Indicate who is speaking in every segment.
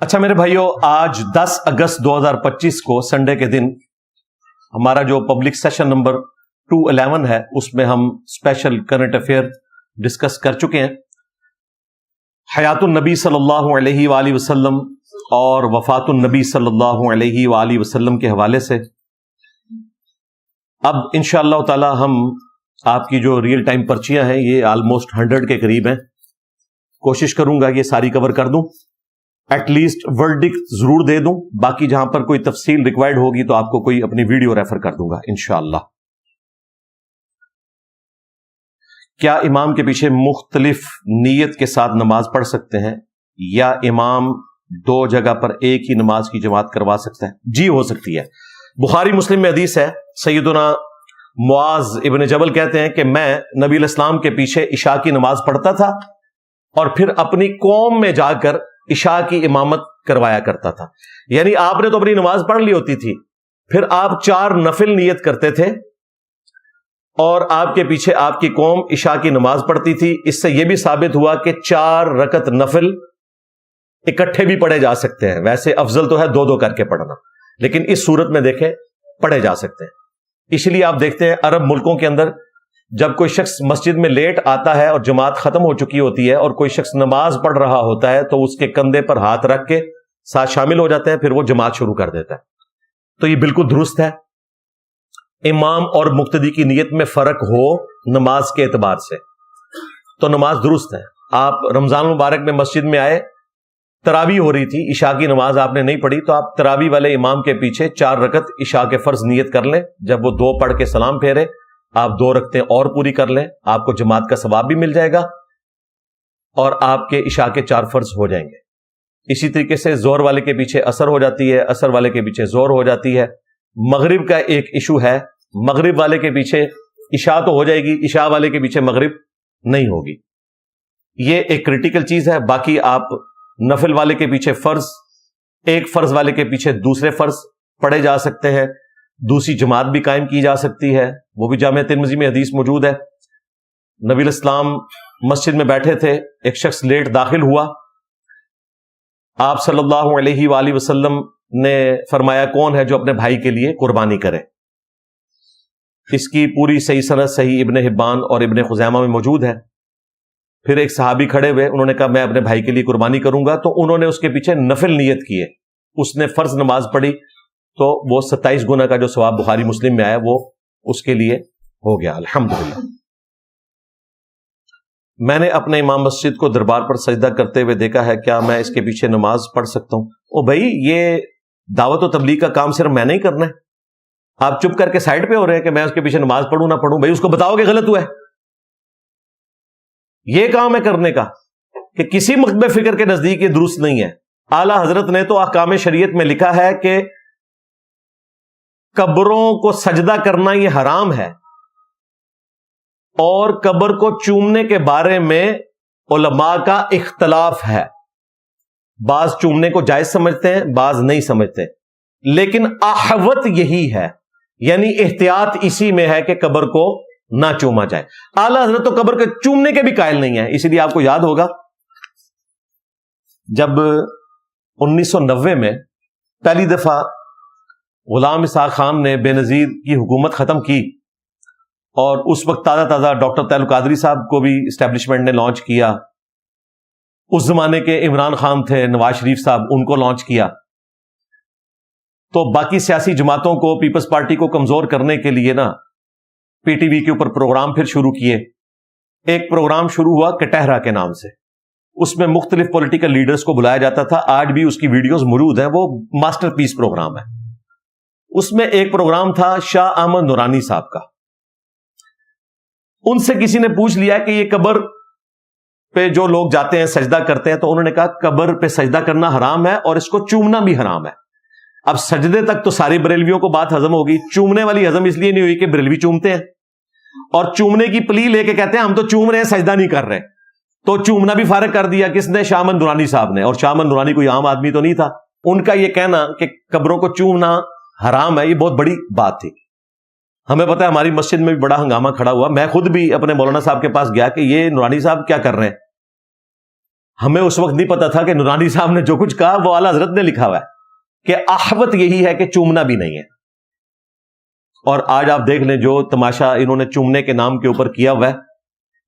Speaker 1: اچھا میرے بھائیوں، آج 10 اگست 2025 کو سنڈے کے دن ہمارا جو پبلک سیشن نمبر 211 ہے اس میں ہم اسپیشل کرنٹ افیئر ڈسکس کر چکے ہیں۔ حیات النبی صلی اللہ علیہ وآلہ وسلم اور وفات النبی صلی اللہ علیہ وآلہ وسلم کے حوالے سے اب انشاءاللہ تعالی ہم آپ کی جو ریئل ٹائم پرچیاں ہیں یہ آلموسٹ 100 کے قریب ہیں، کوشش کروں گا یہ ساری کور کر دوں، ایٹ لیسٹ ورڈکٹ ضرور دے دوں، باقی جہاں پر کوئی تفصیل ریکوائرڈ ہوگی تو آپ کو کوئی اپنی ویڈیو ریفر کر دوں گا انشاءاللہ۔ کیا امام کے پیچھے مختلف نیت کے ساتھ نماز پڑھ سکتے ہیں یا امام دو جگہ پر ایک ہی نماز کی جماعت کروا سکتا ہے؟ جی ہو سکتی ہے۔ بخاری مسلم میں حدیث ہے، سیدنا معاذ ابن جبل کہتے ہیں کہ میں نبی علیہ السلام کے پیچھے عشاء کی نماز پڑھتا تھا اور پھر اپنی قوم میں جا کر عشاء کی امامت کروایا کرتا تھا۔ یعنی آپ نے تو اپنی نماز پڑھ لی ہوتی تھی، پھر آپ 4 نفل نیت کرتے تھے اور آپ کے پیچھے آپ کی قوم عشاء کی نماز پڑھتی تھی۔ اس سے یہ بھی ثابت ہوا کہ 4 رکعت نفل اکٹھے بھی پڑھے جا سکتے ہیں، ویسے افضل تو ہے 2 کر کے پڑھنا، لیکن اس صورت میں دیکھیں پڑھے جا سکتے ہیں۔ اس لیے آپ دیکھتے ہیں عرب ملکوں کے اندر جب کوئی شخص مسجد میں لیٹ آتا ہے اور جماعت ختم ہو چکی ہوتی ہے اور کوئی شخص نماز پڑھ رہا ہوتا ہے تو اس کے کندھے پر ہاتھ رکھ کے ساتھ شامل ہو جاتے ہیں، پھر وہ جماعت شروع کر دیتا ہے۔ تو یہ بالکل درست ہے، امام اور مقتدی کی نیت میں فرق ہو نماز کے اعتبار سے تو نماز درست ہے۔ آپ رمضان مبارک میں مسجد میں آئے، تراویح ہو رہی تھی، عشاء کی نماز آپ نے نہیں پڑھی تو آپ تراویح والے امام کے پیچھے 4 رکعت عشاء کے فرض نیت کر لیں، جب وہ 2 پڑھ کے سلام پھیرے آپ 2 رکعتیں اور پوری کر لیں، آپ کو جماعت کا ثواب بھی مل جائے گا اور آپ کے عشاء کے 4 فرض ہو جائیں گے۔ اسی طریقے سے ظہر والے کے پیچھے عصر ہو جاتی ہے، عصر والے کے پیچھے ظہر ہو جاتی ہے۔ مغرب کا ایک ایشو ہے، مغرب والے کے پیچھے عشاء تو ہو جائے گی، عشاء والے کے پیچھے مغرب نہیں ہوگی، یہ ایک کریٹیکل چیز ہے۔ باقی آپ نفل والے کے پیچھے فرض، ایک فرض والے کے پیچھے دوسرے فرض پڑھے جا سکتے ہیں، دوسری جماعت بھی قائم کی جا سکتی ہے، وہ بھی جامع ترمذی میں حدیث موجود ہے۔ نبی علیہ السلام مسجد میں بیٹھے تھے، ایک شخص لیٹ داخل ہوا، آپ صلی اللہ علیہ وآلہ وسلم نے فرمایا کون ہے جو اپنے بھائی کے لیے قربانی کرے؟ اس کی پوری صحیح سند صحیح ابن حبان اور ابن خزیمہ میں موجود ہے۔ پھر ایک صحابی کھڑے ہوئے، انہوں نے کہا میں اپنے بھائی کے لیے قربانی کروں گا، تو انہوں نے اس کے پیچھے نفل نیت کیے، اس نے فرض نماز پڑھی تو وہ 27 گنا کا جو ثواب بخاری مسلم میں آیا وہ اس کے لیے ہو گیا، الحمدللہ۔ میں نے اپنے امام مسجد کو دربار پر سجدہ کرتے ہوئے دیکھا ہے، کیا میں اس کے پیچھے نماز پڑھ سکتا ہوں؟ او بھائی، یہ دعوت و تبلیغ کا کام صرف میں نہیں کرنا ہے، آپ چپ کر کے سائڈ پہ ہو رہے ہیں کہ میں اس کے پیچھے نماز پڑھوں نہ پڑھوں، بھائی اس کو بتاؤ کہ غلط ہوا ہے۔ یہ کام ہے کرنے کا کہ کسی مکتب فکر کے نزدیک یہ درست نہیں ہے۔ اعلی حضرت نے تو احکام شریعت میں لکھا ہے کہ قبروں کو سجدہ کرنا یہ حرام ہے، اور قبر کو چومنے کے بارے میں علماء کا اختلاف ہے، بعض چومنے کو جائز سمجھتے ہیں، بعض نہیں سمجھتے، لیکن احوط یہی ہے، یعنی احتیاط اسی میں ہے کہ قبر کو نہ چوما جائے۔ اعلی حضرت تو قبر کے چومنے کے بھی قائل نہیں ہے۔ اسی لیے آپ کو یاد ہوگا جب 1990 میں پہلی دفعہ غلام اسحاق خان نے بے نظیر کی حکومت ختم کی اور اس وقت تازہ ڈاکٹر طاہر القادری صاحب کو بھی اسٹیبلشمنٹ نے لانچ کیا، اس زمانے کے عمران خان تھے، نواز شریف صاحب، ان کو لانچ کیا، تو باقی سیاسی جماعتوں کو، پیپلز پارٹی کو کمزور کرنے کے لیے نا پی ٹی وی کے اوپر پروگرام پھر شروع کیے۔ ایک پروگرام شروع ہوا کٹہرا کے نام سے، اس میں مختلف پولیٹیکل لیڈرز کو بلایا جاتا تھا، آج بھی اس کی ویڈیوز موجود ہیں، وہ ماسٹر پیس پروگرام ہے۔ اس میں ایک پروگرام تھا شاہ احمد نورانی صاحب کا، ان سے کسی نے پوچھ لیا کہ یہ قبر پہ جو لوگ جاتے ہیں سجدہ کرتے ہیں، تو انہوں نے کہا قبر پہ سجدہ کرنا حرام ہے اور اس کو چومنا بھی حرام ہے۔ اب سجدے تک تو ساری بریلویوں کو بات ہضم ہوگی، چومنے والی ہضم اس لیے نہیں ہوئی کہ بریلوی چومتے ہیں اور چومنے کی پلی لے کے کہتے ہیں ہم تو چوم رہے ہیں سجدہ نہیں کر رہے، تو چومنا بھی فارغ کر دیا کس نے؟ شاہ احمد نورانی صاحب نے، اور شاہ احمد نورانی کوئی عام آدمی تو نہیں تھا۔ ان کا یہ کہنا کہ قبروں کو چومنا حرام ہے، یہ بہت بڑی بات تھی۔ ہمیں پتا ہے ہماری مسجد میں بھی بڑا ہنگامہ کھڑا ہوا، میں خود بھی اپنے مولانا صاحب کے پاس گیا کہ یہ نورانی صاحب کیا کر رہے ہیں، ہمیں اس وقت نہیں پتا تھا کہ نورانی صاحب نے جو کچھ کہا وہ اعلیٰ حضرت نے لکھا ہوا ہے کہ احوط یہی ہے کہ چومنا بھی نہیں ہے. اور آج آپ دیکھ لیں جو تماشا انہوں نے چومنے کے نام کے اوپر کیا ہوا ہے,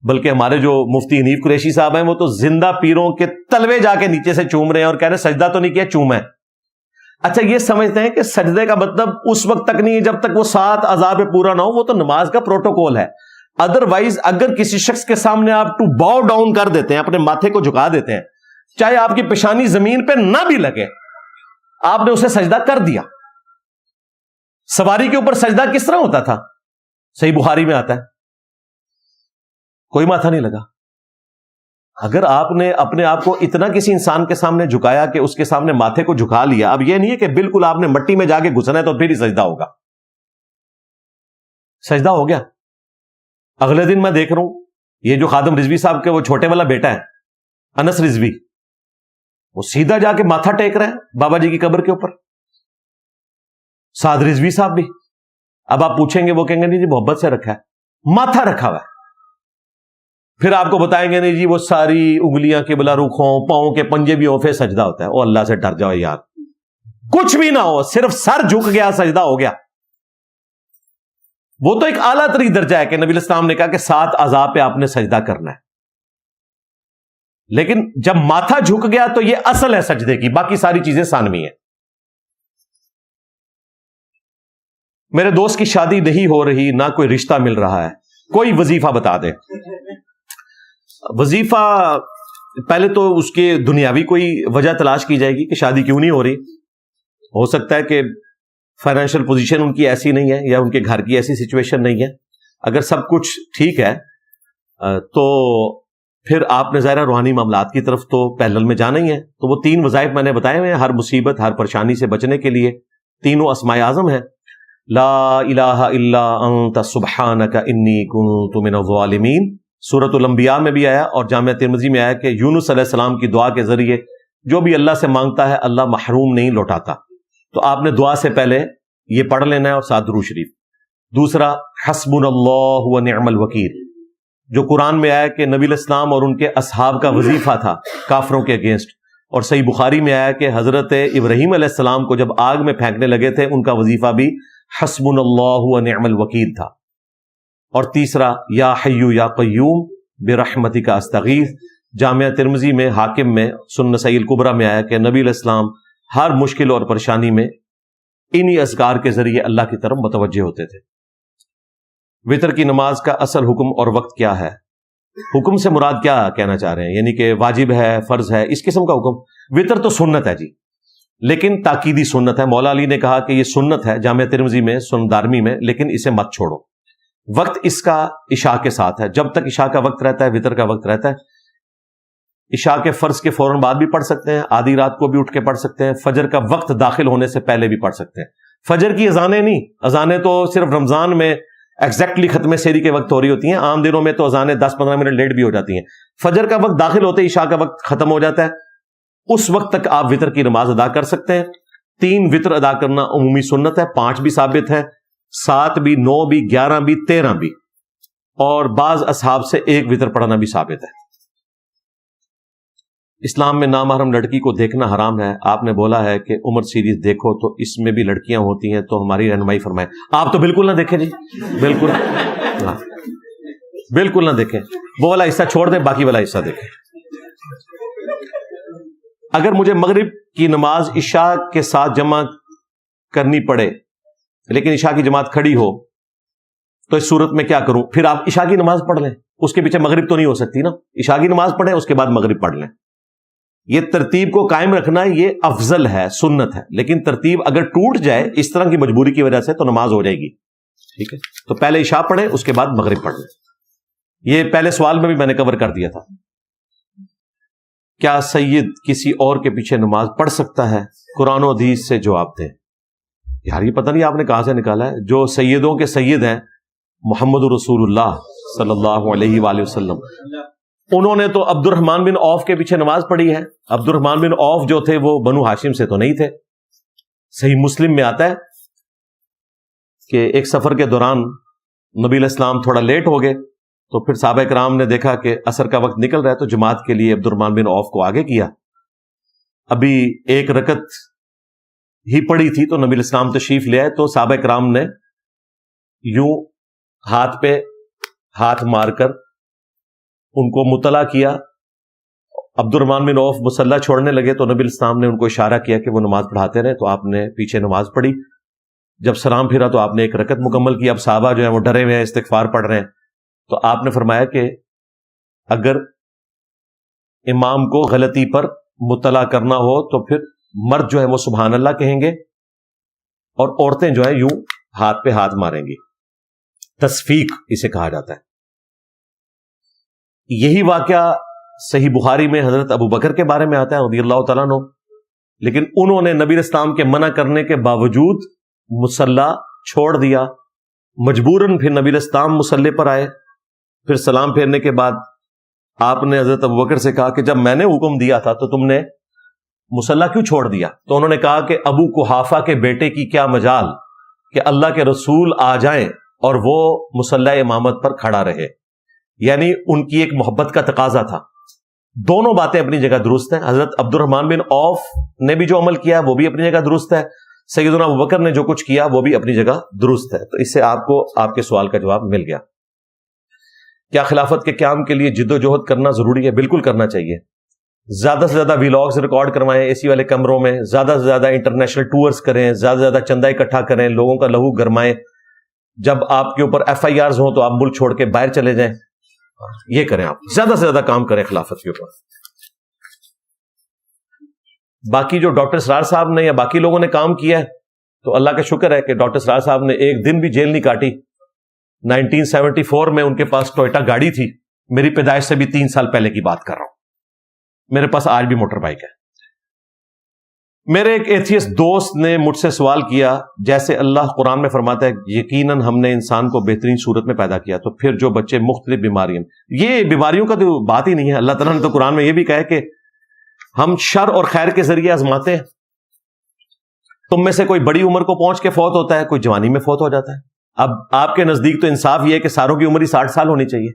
Speaker 1: بلکہ ہمارے جو مفتی حنیف قریشی صاحب ہیں وہ تو زندہ پیروں کے تلوے جا کے نیچے سے چوم رہے ہیں اور کہہ رہے ہیں سجدہ تو نہیں کیا, چوما ہے. اچھا یہ سمجھتے ہیں کہ سجدے کا مطلب اس وقت تک نہیں ہے جب تک وہ 7 اعضاء پہ پورا نہ ہو, وہ تو نماز کا پروٹوکول ہے. ادروائز اگر کسی شخص کے سامنے آپ ٹو باؤ ڈاؤن کر دیتے ہیں, اپنے ماتھے کو جھکا دیتے ہیں, چاہے آپ کی پیشانی زمین پہ نہ بھی لگے, آپ نے اسے سجدہ کر دیا. سواری کے اوپر سجدہ کس طرح ہوتا تھا؟ صحیح بخاری میں آتا ہے, کوئی ماتھا نہیں لگا. اگر آپ نے اپنے آپ کو اتنا کسی انسان کے سامنے جھکایا کہ اس کے سامنے ماتھے کو جھکا لیا, اب یہ نہیں ہے کہ بالکل آپ نے مٹی میں جا کے گھسنا ہے تو پھر ہی سجدہ ہوگا. سجدہ ہو گیا. اگلے دن میں دیکھ رہا ہوں یہ جو خادم رضوی صاحب کے وہ چھوٹے والا بیٹا ہے انس رضوی, وہ سیدھا جا کے ماتھا ٹیک رہا ہے بابا جی کی قبر کے اوپر. سعد رضوی صاحب بھی, اب آپ پوچھیں گے وہ کہیں گے نہیں جی محبت سے رکھا ہے, ماتھا رکھا ہوا ہے. پھر آپ کو بتائیں گے نہیں جی وہ ساری انگلیاں قبلہ رخ ہوں, پاؤں کے پنجے بھی ہوں, پھر سجدہ ہوتا ہے. او اللہ سے ڈر جاؤ یار, کچھ بھی نہ ہو, صرف سر جھک گیا سجدہ ہو گیا. وہ تو ایک اعلیٰ ترین درجہ ہے کہ نبی الاسلام نے کہا کہ 7 اعضاء پہ آپ نے سجدہ کرنا ہے. لیکن جب ماتھا جھک گیا تو یہ اصل ہے سجدے کی, باقی ساری چیزیں ثانوی ہیں. میرے دوست کی شادی نہیں ہو رہی, نہ کوئی رشتہ مل رہا ہے, کوئی وظیفہ بتا دے. وظیفہ پہلے تو اس کے دنیاوی کوئی وجہ تلاش کی جائے گی کہ شادی کیوں نہیں ہو رہی. ہو سکتا ہے کہ فائنینشیل پوزیشن ان کی ایسی نہیں ہے یا ان کے گھر کی ایسی سچویشن نہیں ہے. اگر سب کچھ ٹھیک ہے تو پھر آپ نے ظاہرہ روحانی معاملات کی طرف تو پیرلل میں جانا ہی ہے. تو وہ 3 وظائف میں نے بتائے ہوئے ہیں ہر مصیبت ہر پریشانی سے بچنے کے لیے. تینوں اسماء اعظم ہیں, لا الہ الا انت سبحانک انی کنت من الظالمین. سورۃ الانبیاء میں بھی آیا اور جامعہ ترمذی میں آیا کہ یونس علیہ السلام کی دعا کے ذریعے جو بھی اللہ سے مانگتا ہے اللہ محروم نہیں لوٹاتا. تو آپ نے دعا سے پہلے یہ پڑھ لینا ہے اور ساتھ درود شریف. دوسرا حسبنا اللہ ونعم الوکیل, جو قرآن میں آیا کہ نبی الاسلام اور ان کے اصحاب کا وظیفہ تھا کافروں کے اگینسٹ. اور صحیح بخاری میں آیا کہ حضرت ابراہیم علیہ السلام کو جب آگ میں پھینکنے لگے تھے ان کا وظیفہ بھی حسبنا اللہ ونعم الوکیل تھا. اور تیسرا یا حی یا قیوم برحمتک استغیث. جامعہ ترمذی میں حاکم میں سنن نسائی الکبریٰ میں آیا کہ نبی علیہ السلام ہر مشکل اور پریشانی میں انہی اذکار کے ذریعے اللہ کی طرف متوجہ ہوتے تھے. وتر کی نماز کا اصل حکم اور وقت کیا ہے؟ حکم سے مراد کیا کہنا چاہ رہے ہیں؟ یعنی کہ واجب ہے, فرض ہے, اس قسم کا حکم؟ وتر تو سنت ہے جی, لیکن تاکیدی سنت ہے. مولا علی نے کہا کہ یہ سنت ہے جامعہ ترمذی میں سنن دارمی میں, لیکن اسے مت چھوڑو. وقت اس کا عشاء کے ساتھ ہے, جب تک عشاء کا وقت رہتا ہے وتر کا وقت رہتا ہے. عشاء کے فرض کے فوراً بعد بھی پڑھ سکتے ہیں, آدھی رات کو بھی اٹھ کے پڑھ سکتے ہیں, فجر کا وقت داخل ہونے سے پہلے بھی پڑھ سکتے ہیں. فجر کی اذانیں نہیں, اذانیں تو صرف رمضان میں ایگزیکٹلی ختم سحری کے وقت ہو رہی ہوتی ہیں, عام دنوں میں تو اذانیں 10-15 منٹ لیٹ بھی ہو جاتی ہیں. فجر کا وقت داخل ہوتے عشاء کا وقت ختم ہو جاتا ہے, اس وقت تک آپ وتر کی نماز ادا کر سکتے ہیں. 3 وتر ادا کرنا عمومی سنت ہے, 5 بھی ثابت ہے, 7 بھی, 9 بھی, 11 بھی, 13 بھی, اور بعض اصحاب سے 1 وتر پڑھنا بھی ثابت ہے. اسلام میں نامحرم لڑکی کو دیکھنا حرام ہے. آپ نے بولا ہے کہ عمر سیریز دیکھو تو اس میں بھی لڑکیاں ہوتی ہیں, تو ہماری رہنمائی فرمائیں. آپ تو بالکل نہ دیکھیں جی, بالکل بالکل نہ دیکھیں. وہ والا حصہ چھوڑ دیں, باقی والا حصہ دیکھیں. اگر مجھے مغرب کی نماز عشاء کے ساتھ جمع کرنی پڑے لیکن عشاء کی جماعت کھڑی ہو تو اس صورت میں کیا کروں؟ پھر آپ عشاء کی نماز پڑھ لیں, اس کے پیچھے مغرب تو نہیں ہو سکتی نا. عشاء کی نماز پڑھیں, اس کے بعد مغرب پڑھ لیں. یہ ترتیب کو قائم رکھنا یہ افضل ہے, سنت ہے. لیکن ترتیب اگر ٹوٹ جائے اس طرح کی مجبوری کی وجہ سے تو نماز ہو جائے گی. ٹھیک ہے, تو پہلے عشاء پڑھیں, اس کے بعد مغرب پڑھ لیں. یہ پہلے سوال میں بھی میں نے کور کر دیا تھا. کیا سید کسی اور کے پیچھے نماز پڑھ سکتا ہے؟ قرآن و حدیث سے جواب دیں. یار یہ پتہ نہیں آپ نے کہاں سے نکالا ہے. جو سیدوں کے سید ہیں محمد رسول اللہ صلی اللہ علیہ وآلہ وسلم, انہوں نے تو عبد الرحمن بن عوف کے پیچھے نماز پڑھی ہے. عبد الرحمن بن عوف جو تھے وہ بنو ہاشم سے تو نہیں تھے. صحیح مسلم میں آتا ہے کہ ایک سفر کے دوران نبی علیہ السلام تھوڑا لیٹ ہو گئے تو پھر صحابہ کرام نے دیکھا کہ عصر کا وقت نکل رہا ہے، تو جماعت کے لیے عبد الرحمن بن عوف کو آگے کیا. ابھی ایک رکعت ہی پڑی تھی تو نبی الاسلام تشریف لے آئے، تو صحابہ کرام نے یوں ہاتھ پہ ہاتھ مار کر ان کو مطلع کیا. عبد الرحمن بن عوف مصلی چھوڑنے لگے تو نبی الاسلام نے ان کو اشارہ کیا کہ وہ نماز پڑھاتے رہے، تو آپ نے پیچھے نماز پڑھی. جب سلام پھرا تو آپ نے ایک رکعت مکمل کی. اب صحابہ جو ہیں وہ ڈرے ہوئے ہیں، استغفار پڑھ رہے ہیں. تو آپ نے فرمایا کہ اگر امام کو غلطی پر مطلع کرنا ہو تو پھر مرد جو ہے وہ سبحان اللہ کہیں گے اور عورتیں جو ہیں یوں ہاتھ پہ ہاتھ ماریں گی. تصفیق اسے کہا جاتا ہے. یہی واقعہ صحیح بخاری میں حضرت ابو بکر کے بارے میں آتا ہے رضی اللہ تعالیٰ عنہ، لیکن انہوں نے نبی اسلام کے منع کرنے کے باوجود مصلی چھوڑ دیا. مجبوراً پھر نبی اسلام مصلی پر آئے. پھر سلام پھیرنے کے بعد آپ نے حضرت ابو بکر سے کہا کہ جب میں نے حکم دیا تھا تو تم نے مصلی کیوں چھوڑ دیا؟ تو انہوں نے کہا کہ ابو قحافہ کے بیٹے کی کیا مجال کہ اللہ کے رسول آ جائیں اور وہ مصلی امامت پر کھڑا رہے. یعنی ان کی ایک محبت کا تقاضا تھا. دونوں باتیں اپنی جگہ درست ہیں. حضرت عبد الرحمن بن عوف نے بھی جو عمل کیا وہ بھی اپنی جگہ درست ہے. سیدنا ابو بکر نے جو کچھ کیا وہ بھی اپنی جگہ درست ہے. تو اس سے آپ کو آپ کے سوال کا جواب مل گیا. کیا خلافت کے قیام کے لیے جد و جہد کرنا ضروری ہے؟ بالکل کرنا چاہیے. زیادہ سے زیادہ ویلاگز ریکارڈ کروائیں اے سی والے کمروں میں، زیادہ سے زیادہ انٹرنیشنل ٹورز کریں، زیادہ سے زیادہ چندہ اکٹھا کریں، لوگوں کا لہو گرمائیں. جب آپ کے اوپر ایف آئی آرز ہوں تو آپ ملک چھوڑ کے باہر چلے جائیں. یہ کریں، آپ زیادہ سے زیادہ کام کریں خلافت کے اوپر. باقی جو ڈاکٹر اسرار صاحب نے یا باقی لوگوں نے کام کیا ہے تو اللہ کا شکر ہے کہ ڈاکٹر اسرار صاحب نے ایک دن بھی جیل نہیں کاٹی. 1974 میں ان کے پاس ٹوئٹا گاڑی تھی. میری پیدائش سے بھی 3 سال پہلے کی بات کر رہا ہوں. میرے پاس آج بھی موٹر بائک ہے. میرے ایک ایتھیسٹ دوست نے مجھ سے سوال کیا، جیسے اللہ قرآن میں فرماتا ہے یقیناً ہم نے انسان کو بہترین صورت میں پیدا کیا، تو پھر جو بچے مختلف بیماریاں، یہ بیماریوں کا تو بات ہی نہیں ہے. اللہ تعالیٰ نے تو قرآن میں یہ بھی کہا ہے کہ ہم شر اور خیر کے ذریعے آزماتے ہیں. تم میں سے کوئی بڑی عمر کو پہنچ کے فوت ہوتا ہے، کوئی جوانی میں فوت ہو جاتا ہے. اب آپ کے نزدیک تو انصاف یہ ہے کہ ساروں کی عمر ہی 60 سال ہونی چاہیے.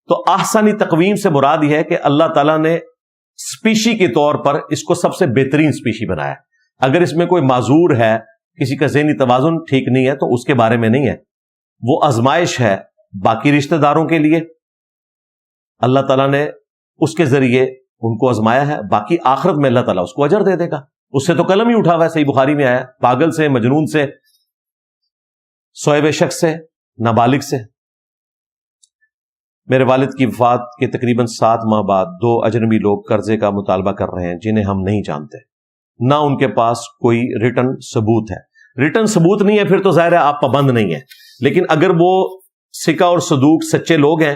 Speaker 1: تو احسنی تقویم سے مراد یہ ہے کہ اللہ تعالیٰ نے اسپیشی کے طور پر اس کو سب سے بہترین اسپیشی بنایا. اگر اس میں کوئی معذور ہے، کسی کا ذہنی توازن ٹھیک نہیں ہے، تو اس کے بارے میں نہیں ہے. وہ آزمائش ہے باقی رشتہ داروں کے لیے. اللہ تعالیٰ نے اس کے ذریعے ان کو آزمایا ہے. باقی آخرت میں اللہ تعالیٰ اس کو اجر دے دے گا. اس سے تو قلم ہی اٹھا ہوا ہے، صحیح بخاری میں آیا، پاگل سے، مجنون سے، سوئے ہوئے شخص سے، نابالغ سے. میرے والد کی وفات کے تقریباً 7 ماہ بعد 2 اجنبی لوگ قرضے کا مطالبہ کر رہے ہیں جنہیں ہم نہیں جانتے. نہ ان کے پاس کوئی ریٹن ثبوت ہے. ریٹن ثبوت نہیں ہے پھر تو ظاہر ہے آپ پابند نہیں ہیں. لیکن اگر وہ ثقہ اور صدوق سچے لوگ ہیں،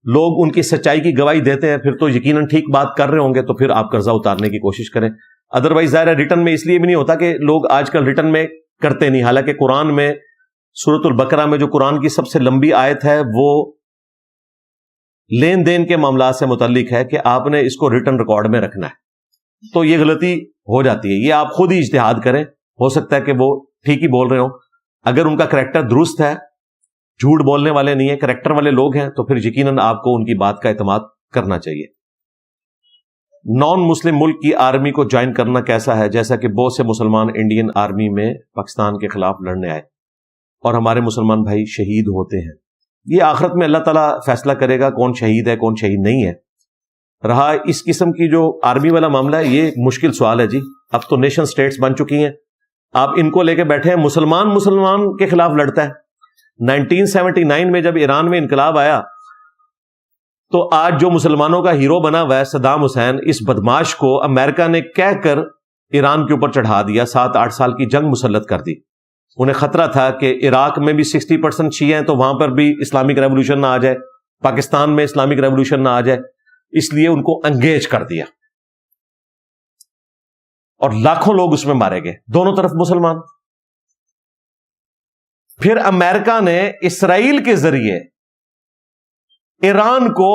Speaker 1: لوگ ان کی سچائی کی گواہی دیتے ہیں، پھر تو یقیناً ٹھیک بات کر رہے ہوں گے. تو پھر آپ قرضہ اتارنے کی کوشش کریں. ادروائز ظاہر ہے ریٹن میں اس لیے بھی نہیں ہوتا کہ لوگ آج کل ریٹن میں کرتے نہیں. حالانکہ قرآن میں سورۃ البقرہ میں جو قرآن کی سب سے لمبی آیت ہے وہ لین دین کے معاملات سے متعلق ہے کہ آپ نے اس کو ریٹن ریکارڈ میں رکھنا ہے. تو یہ غلطی ہو جاتی ہے. یہ آپ خود ہی اجتہاد کریں. ہو سکتا ہے کہ وہ ٹھیک ہی بول رہے ہوں. اگر ان کا کریکٹر درست ہے، جھوٹ بولنے والے نہیں ہیں، کریکٹر والے لوگ ہیں، تو پھر یقیناً آپ کو ان کی بات کا اعتماد کرنا چاہیے. نان مسلم ملک کی آرمی کو جوائن کرنا کیسا ہے؟ جیسا کہ بہت سے مسلمان انڈین آرمی میں پاکستان کے خلاف لڑنے آئے اور ہمارے مسلمان بھائی شہید ہوتے ہیں. یہ آخرت میں اللہ تعالیٰ فیصلہ کرے گا کون شہید ہے کون شہید نہیں ہے. رہا اس قسم کی جو آرمی والا معاملہ ہے، یہ ایک مشکل سوال ہے جی. اب تو نیشن سٹیٹس بن چکی ہیں، آپ ان کو لے کے بیٹھے ہیں. مسلمان کے خلاف لڑتا ہے. 1979 میں جب ایران میں انقلاب آیا تو آج جو مسلمانوں کا ہیرو بنا ہوا ہے صدام حسین، اس بدماش کو امریکہ نے کہہ کر ایران کے اوپر چڑھا دیا. 7-8 سال کی جنگ مسلط کر دی. انہیں خطرہ تھا کہ عراق میں بھی 60% شیعہ ہیں تو وہاں پر بھی اسلامک ریولوشن نہ آ جائے، پاکستان میں اسلامک ریولوشن نہ آ جائے. اس لیے ان کو انگیج کر دیا اور لاکھوں لوگ اس میں مارے گئے، دونوں طرف مسلمان. پھر امریکہ نے اسرائیل کے ذریعے ایران کو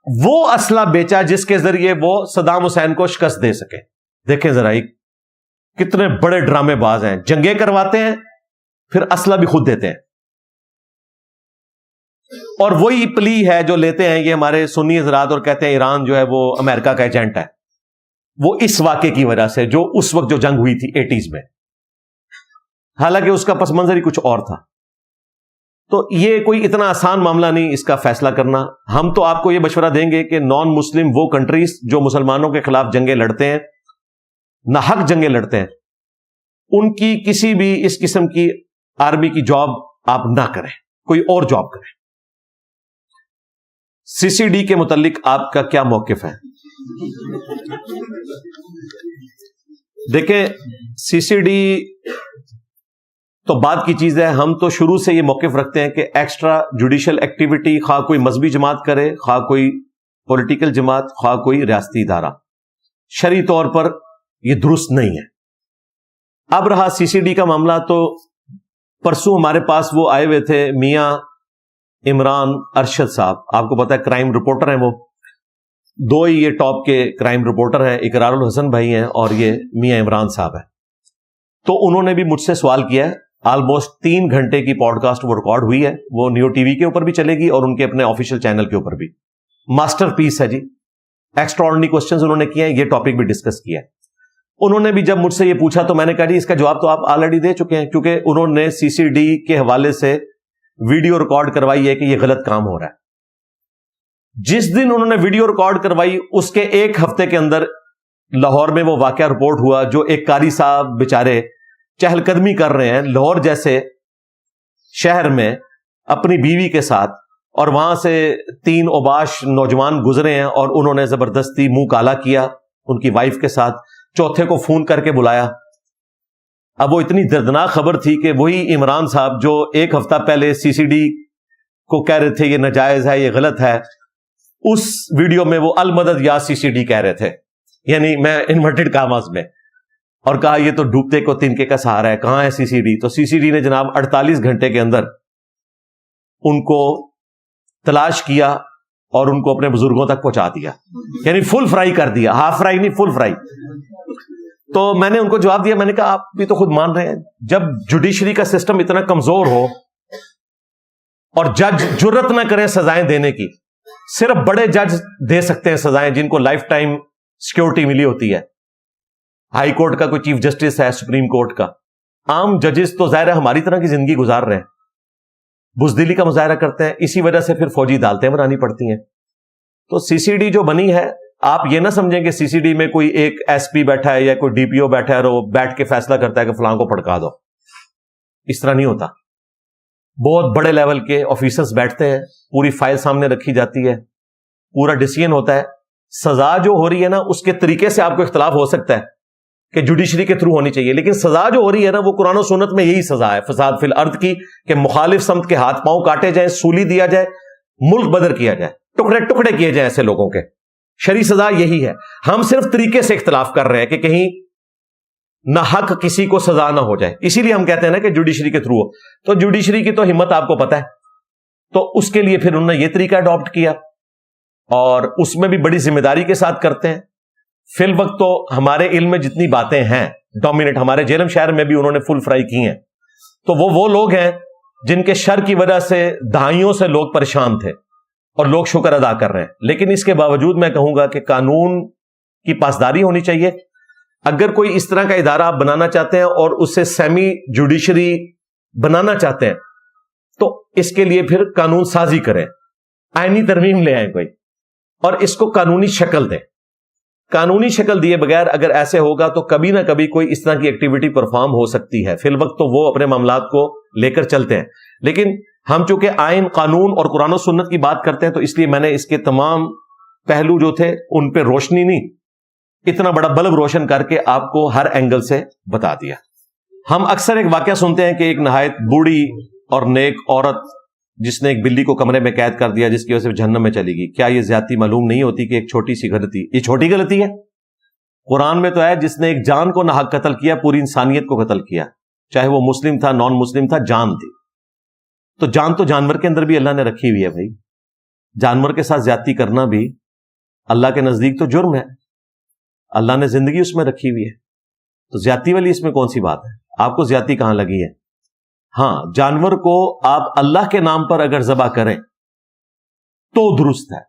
Speaker 1: وہ اسلحہ بیچا جس کے ذریعے وہ صدام حسین کو شکست دے سکے. دیکھیں ذرا کتنے بڑے ڈرامے باز ہیں. جنگیں کرواتے ہیں، پھر اسلحہ بھی خود دیتے ہیں. اور وہی پلی ہے جو لیتے ہیں یہ ہمارے سنی حضرات اور کہتے ہیں ایران جو ہے وہ امریکہ کا ایجنٹ ہے، وہ اس واقعے کی وجہ سے جو اس وقت جو جنگ ہوئی تھی 80s میں، حالانکہ اس کا پس منظر ہی کچھ اور تھا۔ تو یہ کوئی اتنا آسان معاملہ نہیں اس کا فیصلہ کرنا۔ ہم تو آپ کو یہ مشورہ دیں گے کہ نان مسلم وہ کنٹریز جو مسلمانوں کے خلاف جنگیں لڑتے ہیں، ناحق جنگیں لڑتے ہیں، ان کی کسی بھی اس قسم کی آرمی کی جاب آپ نہ کریں، کوئی اور جاب کریں۔ سی سی ڈی کے متعلق آپ کا کیا موقف ہے؟ دیکھیں، سی سی ڈی تو بعد کی چیز ہے، ہم تو شروع سے یہ موقف رکھتے ہیں کہ ایکسٹرا جوڈیشل ایکٹیویٹی خواہ کوئی مذہبی جماعت کرے، خواہ کوئی پولیٹیکل جماعت، خواہ کوئی ریاستی ادارہ، شرعی طور پر یہ درست نہیں ہے۔ اب رہا سی سی ڈی کا معاملہ، تو پرسوں ہمارے پاس وہ آئے ہوئے تھے میاں عمران ارشد صاحب، آپ کو پتا ہے کرائم رپورٹر ہیں، وہ دو ہی یہ ٹاپ کے کرائم رپورٹر ہیں، اقرار الحسن بھائی ہیں اور یہ میاں عمران صاحب ہیں۔ تو انہوں نے بھی مجھ سے سوال کیا ہے، آلموسٹ 3 گھنٹے کی پوڈ کاسٹ وہ ریکارڈ ہوئی ہے، وہ نیو ٹی وی کے اوپر بھی چلے گی اور ان کے اپنے آفیشیل چینل کے اوپر بھی۔ ماسٹر پیس ہے جی، ایکسٹرا آرڈنری کوسچنز انہوں نے کیے ہیں، یہ ٹاپک بھی ڈسکس کیا ہے۔ انہوں نے بھی جب مجھ سے یہ پوچھا تو میں نے کہا جی اس کا جواب تو آپ آلریڈی دے چکے ہیں، کیونکہ انہوں نے سی سی ڈی کے حوالے سے ویڈیو ریکارڈ کروائی ہے کہ یہ غلط کام ہو رہا ہے۔ جس دن انہوں نے ویڈیو ریکارڈ کروائی اس کے 1 ہفتے کے اندر لاہور میں وہ واقعہ رپورٹ ہوا، جو ایک قاری صاحب بیچارے چہل قدمی کر رہے ہیں لاہور جیسے شہر میں اپنی بیوی کے ساتھ، اور وہاں سے 3 اوباش نوجوان گزرے ہیں اور انہوں نے زبردستی منہ کالا کیا ان کی وائف کے ساتھ، چوتھے کو فون کر کے بلایا۔ اب وہ اتنی دردناک خبر تھی کہ وہی عمران صاحب جو 1 ہفتہ پہلے سی سی ڈی کو کہہ رہے تھے یہ ناجائز ہے، یہ غلط ہے، اس ویڈیو میں وہ المدد یا سی سی ڈی کہہ رہے تھے، یعنی میں انورٹڈ کاماز میں، اور کہا یہ تو ڈوبتے کو تنکے کا سہارا ہے، کہاں ہے سی سی ڈی؟ تو سی سی ڈی نے جناب 48 گھنٹے کے اندر ان کو تلاش کیا اور ان کو اپنے بزرگوں تک پہنچا دیا، یعنی فل فرائی کر دیا، ہاف فرائی نہیں، فل فرائی۔ تو میں نے ان کو جواب دیا، میں نے کہا آپ بھی تو خود مان رہے ہیں، جب جوڈیشری کا سسٹم اتنا کمزور ہو اور جج جرت نہ کریں سزائیں دینے کی، صرف بڑے جج دے سکتے ہیں سزائیں جن کو لائف ٹائم سیکورٹی ملی ہوتی ہے، ہائی کورٹ کا کوئی چیف جسٹس ہے، سپریم کورٹ کا، عام ججز تو ظاہر ہے ہماری طرح کی زندگی گزار رہے ہیں، بزدلی کا مظاہرہ کرتے ہیں، اسی وجہ سے پھر فوجی عدالتیں بنانی پڑتی ہیں۔ تو سی سی ڈی جو بنی ہے، آپ یہ نہ سمجھیں کہ سی سی ڈی میں کوئی ایک ایس پی بیٹھا ہے یا کوئی ڈی پی او بیٹھا ہے اور وہ بیٹھ کے فیصلہ کرتا ہے کہ فلاں کو پھڑکا دو، اس طرح نہیں ہوتا۔ بہت بڑے لیول کے آفیسرز بیٹھتے ہیں، پوری فائل سامنے رکھی جاتی ہے، پورا ڈیسیژن ہوتا ہے۔ سزا جو ہو رہی ہے نا، اس کے طریقے سے آپ کو اختلاف ہو سکتا ہے کہ جوڈیشری کے تھرو ہونی چاہیے، لیکن سزا جو ہو رہی ہے نا وہ قرآن و سنت میں یہی سزا ہے، فساد فی الارض کی، کہ مخالف سمت کے ہاتھ پاؤں کاٹے جائیں، سولی دیا جائے، ملک بدر کیا جائے، ٹکڑے ٹکڑے کیے جائیں ایسے لوگوں کے۔ شرعی سزا یہی ہے، ہم صرف طریقے سے اختلاف کر رہے ہیں کہ کہیں نہ حق کسی کو سزا نہ ہو جائے، اسی لیے ہم کہتے ہیں نا کہ جوڈیشری کے تھرو ہو۔ تو جوڈیشری کی تو ہمت آپ کو پتا ہے، تو اس کے لیے پھر انہوں نے یہ طریقہ اڈاپٹ کیا اور اس میں بھی بڑی ذمہ داری کے ساتھ کرتے ہیں۔ فی الوقت تو ہمارے علم میں جتنی باتیں ہیں ڈومینیٹ، ہمارے جیلم شہر میں بھی انہوں نے فل فرائی کی ہیں، تو وہ لوگ ہیں جن کے شر کی وجہ سے دہائیوں سے لوگ پریشان تھے اور لوگ شکر ادا کر رہے ہیں۔ لیکن اس کے باوجود میں کہوں گا کہ قانون کی پاسداری ہونی چاہیے۔ اگر کوئی اس طرح کا ادارہ آپ بنانا چاہتے ہیں اور اسے سیمی جوڈیشری بنانا چاہتے ہیں تو اس کے لیے پھر قانون سازی کریں، آئینی ترمیم لے آئیں کوئی، اور اس کو قانونی شکل دیں۔ قانونی شکل دیے بغیر اگر ایسے ہوگا تو کبھی نہ کبھی کوئی اس طرح کی ایکٹیویٹی پرفارم ہو سکتی ہے۔ فی الوقت تو وہ اپنے معاملات کو لے کر چلتے ہیں، لیکن ہم چونکہ آئین، قانون اور قرآن و سنت کی بات کرتے ہیں تو اس لیے میں نے اس کے تمام پہلو جو تھے ان پہ روشنی نہیں، اتنا بڑا بلب روشن کر کے آپ کو ہر اینگل سے بتا دیا۔ ہم اکثر ایک واقعہ سنتے ہیں کہ ایک نہایت بوڑھی اور نیک عورت جس نے ایک بلی کو کمرے میں قید کر دیا جس کی وجہ سے جہنم میں چلی گئی۔ کیا یہ زیادتی معلوم نہیں ہوتی کہ ایک چھوٹی سی غلطی، یہ چھوٹی غلطی ہے؟ قرآن میں تو ہے جس نے ایک جان کو ناحق قتل کیا، پوری انسانیت کو قتل کیا، چاہے وہ مسلم تھا، نان مسلم تھا، جان تھی۔ تو جان تو جانور کے اندر بھی اللہ نے رکھی ہوئی ہے بھائی، جانور کے ساتھ زیادتی کرنا بھی اللہ کے نزدیک تو جرم ہے، اللہ نے زندگی اس میں رکھی ہوئی ہے، تو زیادتی والی اس میں کون سی بات ہے؟ آپ کو زیادتی کہاں لگی ہے؟ ہاں، جانور کو آپ اللہ کے نام پر اگر ذبح کریں تو درست ہے.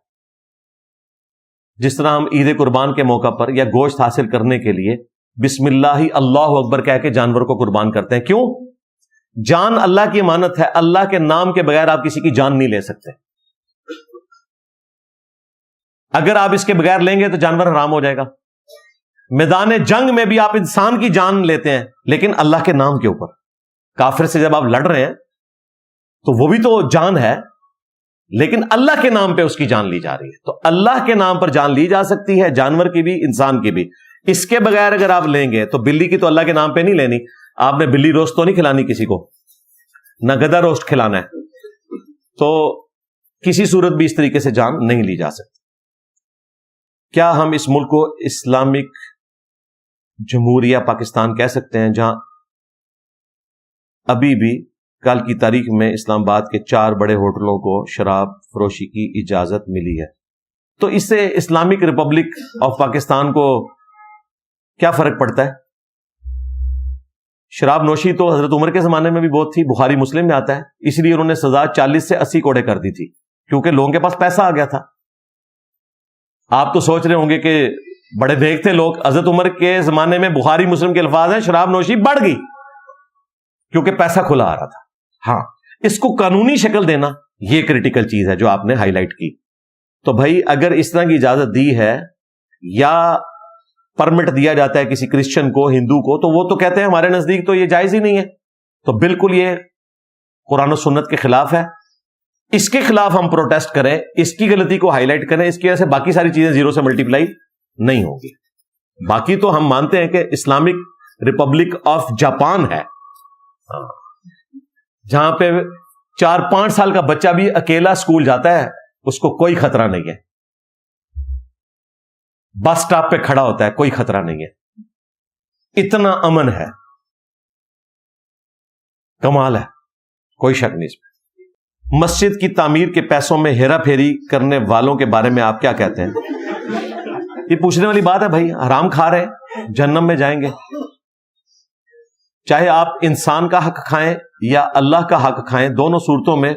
Speaker 1: جس طرح ہم عید قربان کے موقع پر یا گوشت حاصل کرنے کے لیے بسم اللہ اللہ اکبر کہہ کے جانور کو قربان کرتے ہیں. کیوں؟ جان اللہ کی امانت ہے. اللہ کے نام کے بغیر آپ کسی کی جان نہیں لے سکتے. اگر آپ اس کے بغیر لیں گے تو جانور حرام ہو جائے گا. میدان جنگ میں بھی آپ انسان کی جان لیتے ہیں لیکن اللہ کے نام کے اوپر. کافر سے جب آپ لڑ رہے ہیں تو وہ بھی تو جان ہے لیکن اللہ کے نام پہ اس کی جان لی جا رہی ہے. تو اللہ کے نام پر جان لی جا سکتی ہے, جانور کی بھی انسان کی بھی. اس کے بغیر اگر آپ لیں گے تو بلی کی تو اللہ کے نام پہ نہیں لینی. آپ نے بلی روسٹ تو نہیں کھلانی کسی کو, نہ گدھا روسٹ کھلانا ہے. تو کسی صورت بھی اس طریقے سے جان نہیں لی جا سکتی. کیا ہم اس ملک کو اسلامک جمہوریہ پاکستان کہہ سکتے ہیں جہاں ابھی بھی کل کی تاریخ میں اسلام آباد کے 4 بڑے ہوٹلوں کو شراب فروشی کی اجازت ملی ہے؟ تو اس سے اسلامک ریپبلک آف پاکستان کو کیا فرق پڑتا ہے؟ شراب نوشی تو حضرت عمر کے زمانے میں بھی بہت تھی, بخاری مسلم میں آتا ہے. اس لیے انہوں نے سزا 40 سے 80 کوڑے کر دی تھی کیونکہ لوگوں کے پاس پیسہ آ گیا تھا. آپ تو سوچ رہے ہوں گے کہ بڑے دیکھتے لوگ, حضرت عمر کے زمانے میں بخاری مسلم کے الفاظ ہیں شراب نوشی بڑھ گئی کیونکہ پیسہ کھلا آ رہا تھا. ہاں, اس کو قانونی شکل دینا یہ کریٹیکل چیز ہے جو آپ نے ہائی لائٹ کی. تو بھائی اگر اس طرح کی اجازت دی ہے یا پرمٹ دیا جاتا ہے کسی کرسچن کو, ہندو کو, تو وہ تو کہتے ہیں ہمارے نزدیک تو یہ جائز ہی نہیں ہے. تو بالکل یہ قرآن و سنت کے خلاف ہے. اس کے خلاف ہم پروٹیسٹ کریں, اس کی غلطی کو ہائی لائٹ کریں, اس کی وجہ سے باقی ساری چیزیں زیرو سے ملٹیپلائی نہیں ہوں گی. باقی تو ہم مانتے ہیں کہ اسلامک ریپبلک آف جاپان ہے جہاں پہ 4-5 سال کا بچہ بھی اکیلا اسکول جاتا ہے, اس کو کوئی خطرہ نہیں ہے. بس سٹاپ پہ کھڑا ہوتا ہے, کوئی خطرہ نہیں ہے. اتنا امن ہے, کمال ہے, کوئی شک نہیں اس میں. مسجد کی تعمیر کے پیسوں میں ہیرا پھیری کرنے والوں کے بارے میں آپ کیا کہتے ہیں؟ یہ پوچھنے والی بات ہے بھائی. حرام کھا رہے جہنم میں جائیں گے. چاہے آپ انسان کا حق کھائیں یا اللہ کا حق کھائیں, دونوں صورتوں میں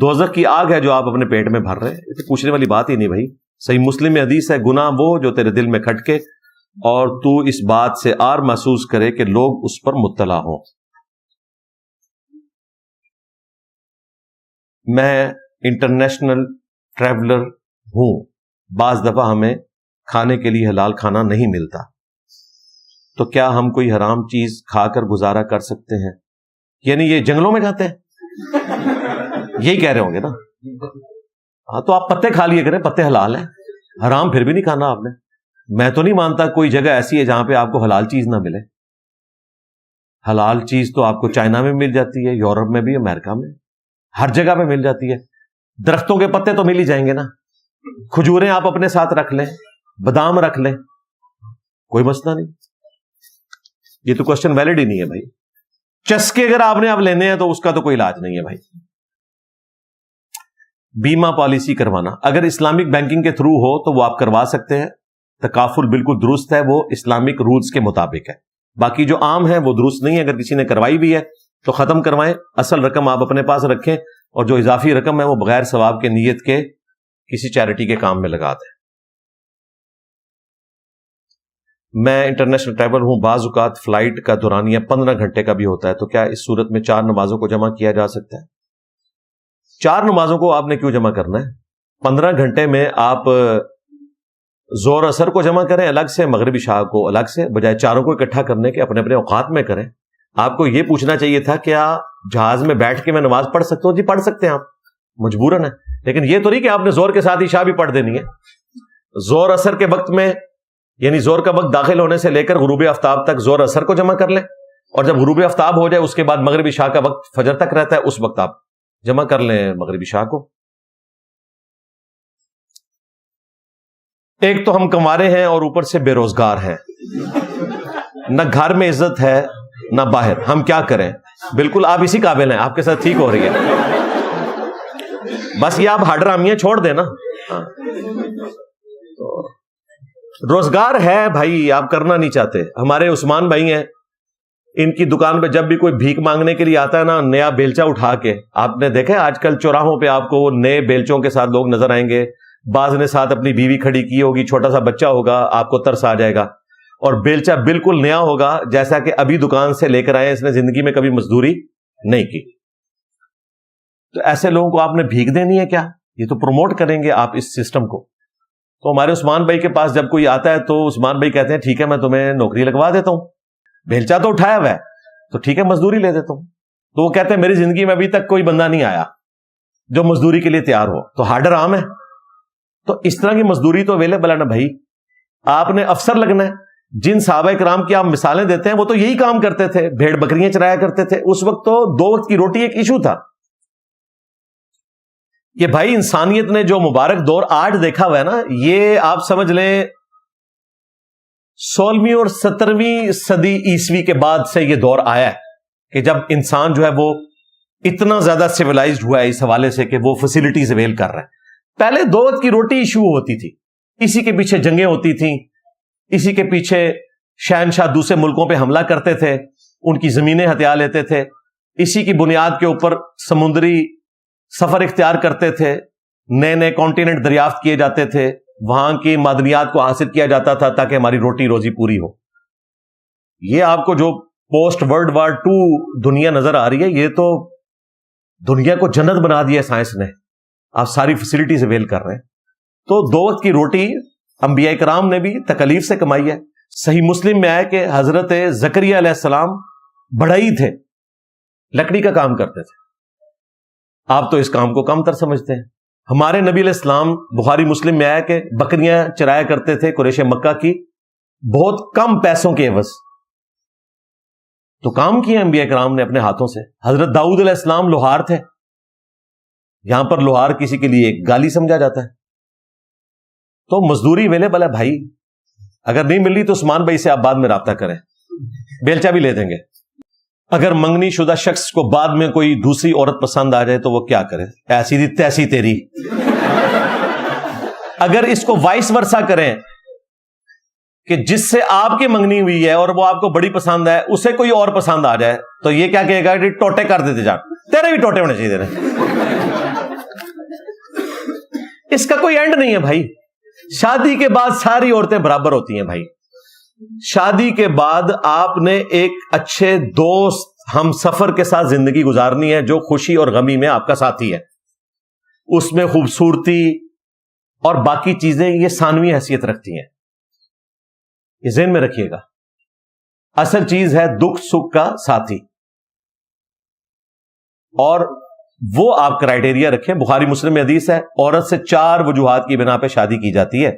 Speaker 1: دوزخ کی آگ ہے جو آپ اپنے پیٹ میں بھر رہے ہیں. یہ پوچھنے والی بات ہی نہیں بھائی. صحیح مسلم میں حدیث ہے, گناہ وہ جو تیرے دل میں کھٹکے اور تو اس بات سے آر محسوس کرے کہ لوگ اس پر مطلع ہوں. میں انٹرنیشنل ٹریولر ہوں, بعض دفعہ ہمیں کھانے کے لیے حلال کھانا نہیں ملتا, تو کیا ہم کوئی حرام چیز کھا کر گزارا کر سکتے ہیں؟ یعنی یہ جنگلوں میں جاتے ہیں, یہی کہہ رہے ہوں گے نا. ہاں, تو آپ پتے کھا لیے کریں, پتے حلال ہیں, حرام پھر بھی نہیں کھانا آپ نے. میں تو نہیں مانتا کوئی جگہ ایسی ہے جہاں پہ آپ کو حلال چیز نہ ملے. حلال چیز تو آپ کو چائنا میں مل جاتی ہے, یورپ میں بھی, امریکہ میں, ہر جگہ پہ مل جاتی ہے. درختوں کے پتے تو مل ہی جائیں گے نا. کھجوریں آپ اپنے ساتھ رکھ لیں, بادام رکھ لیں, کوئی مسئلہ نہیں. یہ تو کوشچن ویلڈ ہی نہیں ہے بھائی. چسکے اگر آپ نے اب لینے ہیں تو اس کا تو کوئی علاج نہیں ہے بھائی. بیمہ پالیسی کروانا اگر اسلامک بینکنگ کے تھرو ہو تو وہ آپ کروا سکتے ہیں. تکافل بالکل درست ہے, وہ اسلامک رولز کے مطابق ہے. باقی جو عام ہے وہ درست نہیں ہے. اگر کسی نے کروائی بھی ہے تو ختم کروائیں, اصل رقم آپ اپنے پاس رکھیں اور جو اضافی رقم ہے وہ بغیر ثواب کے نیت کے کسی چیریٹی کے کام میں لگا دیں. میں انٹرنیشنل ٹریول ہوں, بعض اوقات فلائٹ کا دورانیہ 15 گھنٹے کا بھی ہوتا ہے, تو کیا اس صورت میں 4 نمازوں کو جمع کیا جا سکتا ہے؟ 4 نمازوں کو آپ نے کیوں جمع کرنا ہے؟ 15 گھنٹے میں آپ زور اثر کو جمع کریں الگ سے, مغربی عشاء کو الگ سے, بجائے چاروں کو اکٹھا کرنے کے اپنے اپنے اوقات میں کریں. آپ کو یہ پوچھنا چاہیے تھا کیا جہاز میں بیٹھ کے میں نماز پڑھ سکتا ہوں؟ جی پڑھ سکتے ہیں آپ, مجبوراً ہے. لیکن یہ تو نہیں کہ آپ نے زور کے ساتھ عشاء بھی پڑھ دینی ہے. زور اثر کے وقت میں, یعنی زور کا وقت داخل ہونے سے لے کر غروب آفتاب تک زور اثر کو جمع کر لیں, اور جب غروب آفتاب ہو جائے اس کے بعد مغربی عشاء کا وقت فجر تک رہتا ہے, اس وقت آپ جمع کر لیں مغربی عشاء کو. ایک تو ہم کمارے ہیں اور اوپر سے بے روزگار ہیں, نہ گھر میں عزت ہے نہ باہر, ہم کیا کریں؟ بالکل آپ اسی قابل ہیں, آپ کے ساتھ ٹھیک ہو رہی ہے. بس یہ آپ ہڈرامیاں چھوڑ دیں نا. روزگار ہے بھائی, آپ کرنا نہیں چاہتے. ہمارے عثمان بھائی ہیں, ان کی دکان پہ جب بھی کوئی بھیک مانگنے کے لیے آتا ہے نا نیا بیلچا اٹھا کے، آپ نے دیکھا ہے آج کل چوراہوں پہ آپ کو وہ نئے بیلچوں کے ساتھ لوگ نظر آئیں گے، بعض نے ساتھ اپنی بیوی کھڑی کی ہوگی، چھوٹا سا بچہ ہوگا، آپ کو ترس آ جائے گا، اور بیلچا بالکل نیا ہوگا جیسا کہ ابھی دکان سے لے کر آئے، اس نے زندگی میں کبھی مزدوری نہیں کی۔ تو ایسے لوگوں کو آپ نے بھیک دینی ہے کیا؟ یہ تو پروموٹ کریں گے آپ اس سسٹم کو۔ تو ہمارے عثمان بھائی کے پاس جب کوئی آتا ہے تو عثمان بھائی کہتے ہیں ٹھیک ہے میں تمہیں نوکری لگوا دیتا ہوں، بیلچا تو اٹھایا ہوا ہے تو ٹھیک ہے مزدوری لے دیتا ہوں۔ تو وہ کہتے ہیں میری زندگی میں ابھی تک کوئی بندہ نہیں آیا جو مزدوری کے لیے تیار ہو، تو ہارڈر عام ہے۔ تو اس طرح کی مزدوری تو اویلیبل ہے نا بھائی، آپ نے افسر لگنا ہے۔ جن صحابہ کرام کی آپ مثالیں دیتے ہیں وہ تو یہی کام کرتے تھے، بھیڑ بکریاں چرایا کرتے تھے، اس وقت تو 2 وقت کی روٹی ایک ایشو تھا۔ یہ بھائی انسانیت نے جو مبارک دور آج دیکھا ہوا ہے نا، یہ آپ سمجھ لیں 16ویں اور 17ویں صدی عیسوی کے بعد سے یہ دور آیا ہے کہ جب انسان جو ہے وہ اتنا زیادہ سیولائزڈ ہوا ہے اس حوالے سے کہ وہ فیسلٹیز اویل کر رہا ہے۔ پہلے 2 وقت کی روٹی ایشو ہوتی تھی، اسی کے پیچھے جنگیں ہوتی تھیں، اسی کے پیچھے شہنشاہ دوسرے ملکوں پہ حملہ کرتے تھے، ان کی زمینیں ہتھیا لیتے تھے، اسی کی بنیاد کے اوپر سمندری سفر اختیار کرتے تھے، نئے نئے کانٹیننٹ دریافت کیے جاتے تھے، وہاں کی معدنیات کو حاصل کیا جاتا تھا تاکہ ہماری روٹی روزی پوری ہو۔ یہ آپ کو جو پوسٹ ورلڈ وار 2 دنیا نظر آ رہی ہے، یہ تو دنیا کو جنت بنا دیا سائنس نے، آپ ساری فیسلٹیز اویل کر رہے ہیں۔ تو 2 وقت کی روٹی انبیاء کرام نے بھی تکلیف سے کمائی ہے۔ صحیح مسلم میں آیا کہ حضرت زکریا علیہ السلام بڑھئی تھے، لکڑی کا کام کرتے تھے، آپ تو اس کام کو کم تر سمجھتے ہیں۔ ہمارے نبی علیہ السلام بخاری مسلم میں آیا کہ بکریاں چرایا کرتے تھے قریش مکہ کی، بہت کم پیسوں کے عوض، تو کام کیے انبیاء کرام نے اپنے ہاتھوں سے۔ حضرت داؤد علیہ السلام لوہار تھے، یہاں پر لوہار کسی کے لیے ایک گالی سمجھا جاتا ہے۔ تو مزدوری اویلیبل ہے بھائی، اگر نہیں مل رہی تو عثمان بھائی سے آپ بعد میں رابطہ کریں، بیلچا بھی لے دیں گے۔ اگر منگنی شدہ شخص کو بعد میں کوئی دوسری عورت پسند آ جائے تو وہ کیا کرے؟ ایسی دی تیسی تیری۔ اگر اس کو وائس ورسا کریں کہ جس سے آپ کی منگنی ہوئی ہے اور وہ آپ کو بڑی پسند ہے، اسے کوئی اور پسند آ جائے تو یہ کیا کہے گا کہ ٹوٹے کر دیتے جا، تیرے بھی ٹوٹے ہونے چاہیے تیرے۔ اس کا کوئی اینڈ نہیں ہے بھائی۔ شادی کے بعد ساری عورتیں برابر ہوتی ہیں بھائی۔ شادی کے بعد آپ نے ایک اچھے دوست ہم سفر کے ساتھ زندگی گزارنی ہے جو خوشی اور غمی میں آپ کا ساتھی ہے، اس میں خوبصورتی اور باقی چیزیں یہ ثانوی حیثیت رکھتی ہیں، یہ ذہن میں رکھیے گا۔ اصل چیز ہے دکھ سکھ کا ساتھی، اور وہ آپ کرائیٹیریا رکھیں۔ بخاری مسلم میں حدیث ہے، عورت سے 4 وجوہات کی بنا پہ شادی کی جاتی ہے۔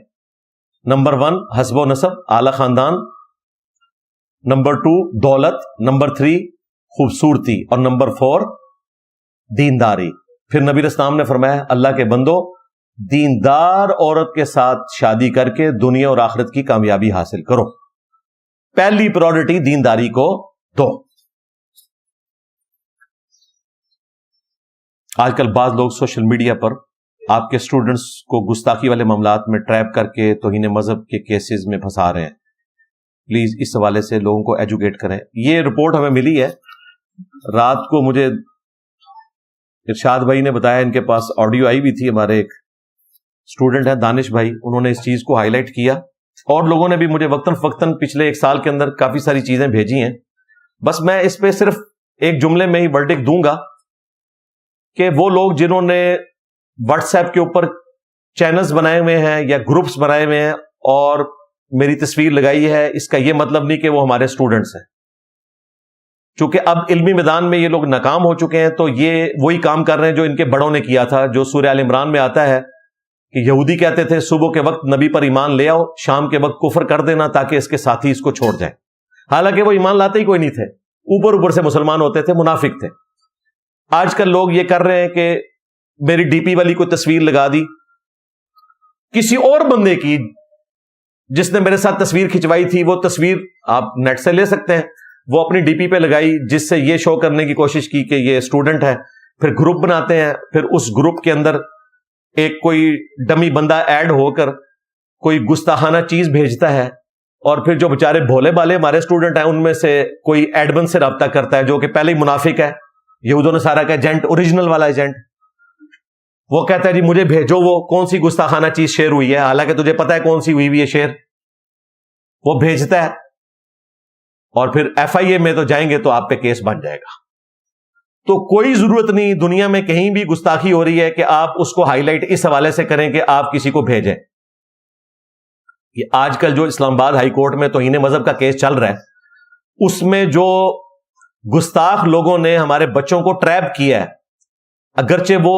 Speaker 1: نمبر 1 حسب و نسب، اعلی خاندان، نمبر 2 دولت، نمبر 3 خوبصورتی، اور نمبر 4 دینداری۔ پھر نبی اسلام نے فرمایا اللہ کے بندو دیندار عورت کے ساتھ شادی کر کے دنیا اور آخرت کی کامیابی حاصل کرو، پہلی پرائورٹی دینداری کو دو۔ آج کل بعض لوگ سوشل میڈیا پر آپ کے اسٹوڈنٹس کو گستاخی والے معاملات میں ٹریپ کر کے توہین مذہب کے کیسز میں پھنسا رہے ہیں۔ پلیز اس حوالے سے لوگوں کو ایجوکیٹ کریں۔ یہ رپورٹ ہمیں ملی ہے، رات کو مجھے ارشاد بھائی نے بتایا، ان کے پاس آڈیو آئی بھی تھی، ہمارے ایک اسٹوڈنٹ ہیں دانش بھائی، انہوں نے اس چیز کو ہائی لائٹ کیا، اور لوگوں نے بھی مجھے وقتاً فوقتاً پچھلے 1 سال کے اندر کافی ساری چیزیں بھیجی ہیں۔ بس میں اس پہ صرف ایک جملے میں ہی ورڈکٹ دوں گا کہ وہ لوگ جنہوں نے واٹس ایپ کے اوپر چینلز بنائے ہوئے ہیں یا گروپس بنائے ہوئے ہیں اور میری تصویر لگائی ہے، اس کا یہ مطلب نہیں کہ وہ ہمارے اسٹوڈنٹس ہیں۔ چونکہ اب علمی میدان میں یہ لوگ ناکام ہو چکے ہیں، تو یہ وہی کام کر رہے ہیں جو ان کے بڑوں نے کیا تھا، جو سورہ آل عمران میں آتا ہے کہ یہودی کہتے تھے صبح کے وقت نبی پر ایمان لے آؤ، شام کے وقت کفر کر دینا تاکہ اس کے ساتھی اس کو چھوڑ جائیں۔ حالانکہ وہ ایمان لاتے ہی کوئی نہیں تھے، اوپر سے مسلمان ہوتے تھے، منافق تھے۔ آج کل لوگ یہ کر رہے ہیں کہ میری ڈی پی والی کوئی تصویر لگا دی، کسی اور بندے کی جس نے میرے ساتھ تصویر کھنچوائی تھی، وہ تصویر آپ نیٹ سے لے سکتے ہیں، وہ اپنی ڈی پی پہ لگائی، جس سے یہ شو کرنے کی کوشش کی کہ یہ اسٹوڈنٹ ہے۔ پھر گروپ بناتے ہیں، پھر اس گروپ کے اندر ایک کوئی ڈمی بندہ ایڈ ہو کر کوئی گستاخانہ چیز بھیجتا ہے، اور پھر جو بیچارے بھولے بالے ہمارے اسٹوڈنٹ ہیں ان میں سے کوئی ایڈمن سے رابطہ کرتا ہے جو کہ پہلے ہی منافق ہے، یہود و نصارہ کا ایجنٹ، اوریجنل والا ایجنٹ، وہ کہتا ہے جی مجھے بھیجو وہ کون سی گستاخانہ چیز شیئر ہوئی ہے، حالانکہ تجھے پتا ہے کون سی ہوئی ہوئی ہے شیئر، وہ بھیجتا ہے اور پھر FIA میں تو جائیں گے تو آپ پہ کیس بن جائے گا۔ تو کوئی ضرورت نہیں دنیا میں کہیں بھی گستاخی ہو رہی ہے کہ آپ اس کو ہائی لائٹ اس حوالے سے کریں کہ آپ کسی کو بھیجیں۔ یہ آج کل جو اسلام آباد ہائی کورٹ میں توہین مذہب کا کیس چل رہا ہے، اس میں جو گستاخ لوگوں نے ہمارے بچوں کو ٹریپ کیا ہے، اگرچہ وہ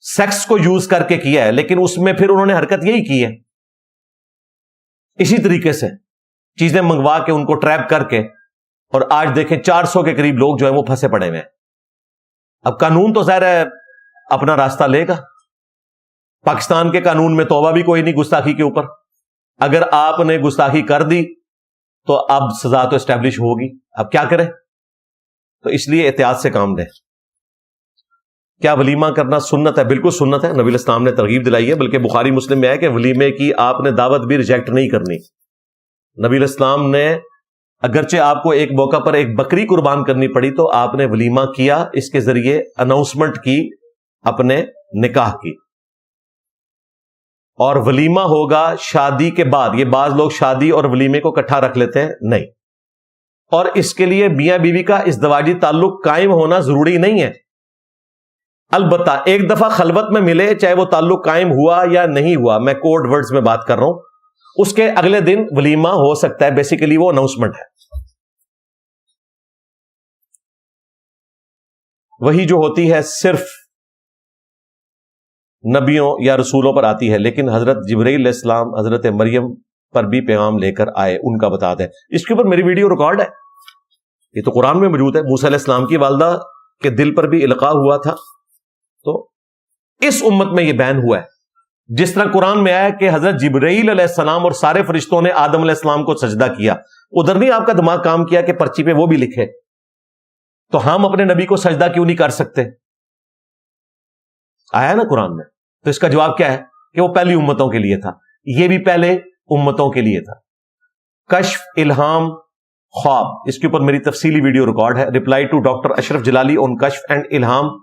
Speaker 1: سیکس کو یوز کر کے کیا ہے لیکن اس میں پھر انہوں نے حرکت یہی کی ہے، اسی طریقے سے چیزیں منگوا کے ان کو ٹریپ کر کے، اور آج دیکھیں 400 کے قریب لوگ جو ہیں وہ پھنسے پڑے ہوئے ہیں۔ اب قانون تو ظاہر ہے اپنا راستہ لے گا، پاکستان کے قانون میں توبہ بھی کوئی نہیں گستاخی کے اوپر، اگر آپ نے گستاخی کر دی تو اب سزا تو اسٹیبلش ہوگی، اب کیا کریں؟ تو اس لیے احتیاط سے کام لیں۔ کیا ولیمہ کرنا سنت ہے؟ بالکل سنت ہے، نبی الاسلام نے ترغیب دلائی ہے، بلکہ بخاری مسلم میں ہے کہ ولیمے کی آپ نے دعوت بھی ریجیکٹ نہیں کرنی۔ نبی الاسلام نے اگرچہ آپ کو ایک موقع پر ایک بکری قربان کرنی پڑی تو آپ نے ولیمہ کیا، اس کے ذریعے اناؤنسمنٹ کی اپنے نکاح کی۔ اور ولیمہ ہوگا شادی کے بعد، یہ بعض لوگ شادی اور ولیمے کو اکٹھا رکھ لیتے ہیں، نہیں، اور اس کے لیے میاں بیوی کا ازدواجی تعلق قائم ہونا ضروری نہیں ہے، البتہ ایک دفعہ خلوت میں ملے چاہے وہ تعلق قائم ہوا یا نہیں ہوا، میں کوڈ ورڈز میں بات کر رہا ہوں، اس کے اگلے دن ولیمہ ہو سکتا ہے، بیسیکلی وہ اناؤنسمنٹ ہے۔ وہی جو ہوتی ہے صرف نبیوں یا رسولوں پر آتی ہے، لیکن حضرت جبرائیل علیہ السلام حضرت مریم پر بھی پیغام لے کر آئے، ان کا بتا دیں۔ اس کے اوپر میری ویڈیو ریکارڈ ہے، یہ تو قرآن میں موجود ہے، موسیٰ علیہ السلام کی والدہ کے دل پر بھی القاء ہوا تھا، تو اس امت میں یہ بین ہوا ہے۔ جس طرح قرآن میں آیا کہ حضرت جبرائیل علیہ السلام اور سارے فرشتوں نے آدم علیہ السلام کو سجدہ کیا، ادھر نہیں آپ کا دماغ کام کیا کہ پرچی پہ وہ بھی لکھے، تو ہم اپنے نبی کو سجدہ کیوں نہیں کر سکتے؟ آیا نا قرآن میں، تو اس کا جواب کیا ہے کہ وہ پہلی امتوں کے لیے تھا، یہ بھی پہلے امتوں کے لیے تھا۔ کشف، الہام، خواب، اس کے اوپر میری تفصیلی ویڈیو ریکارڈ ہے، رپلائی ٹو ڈاکٹر اشرف جلالی آن کشف اینڈ الہام،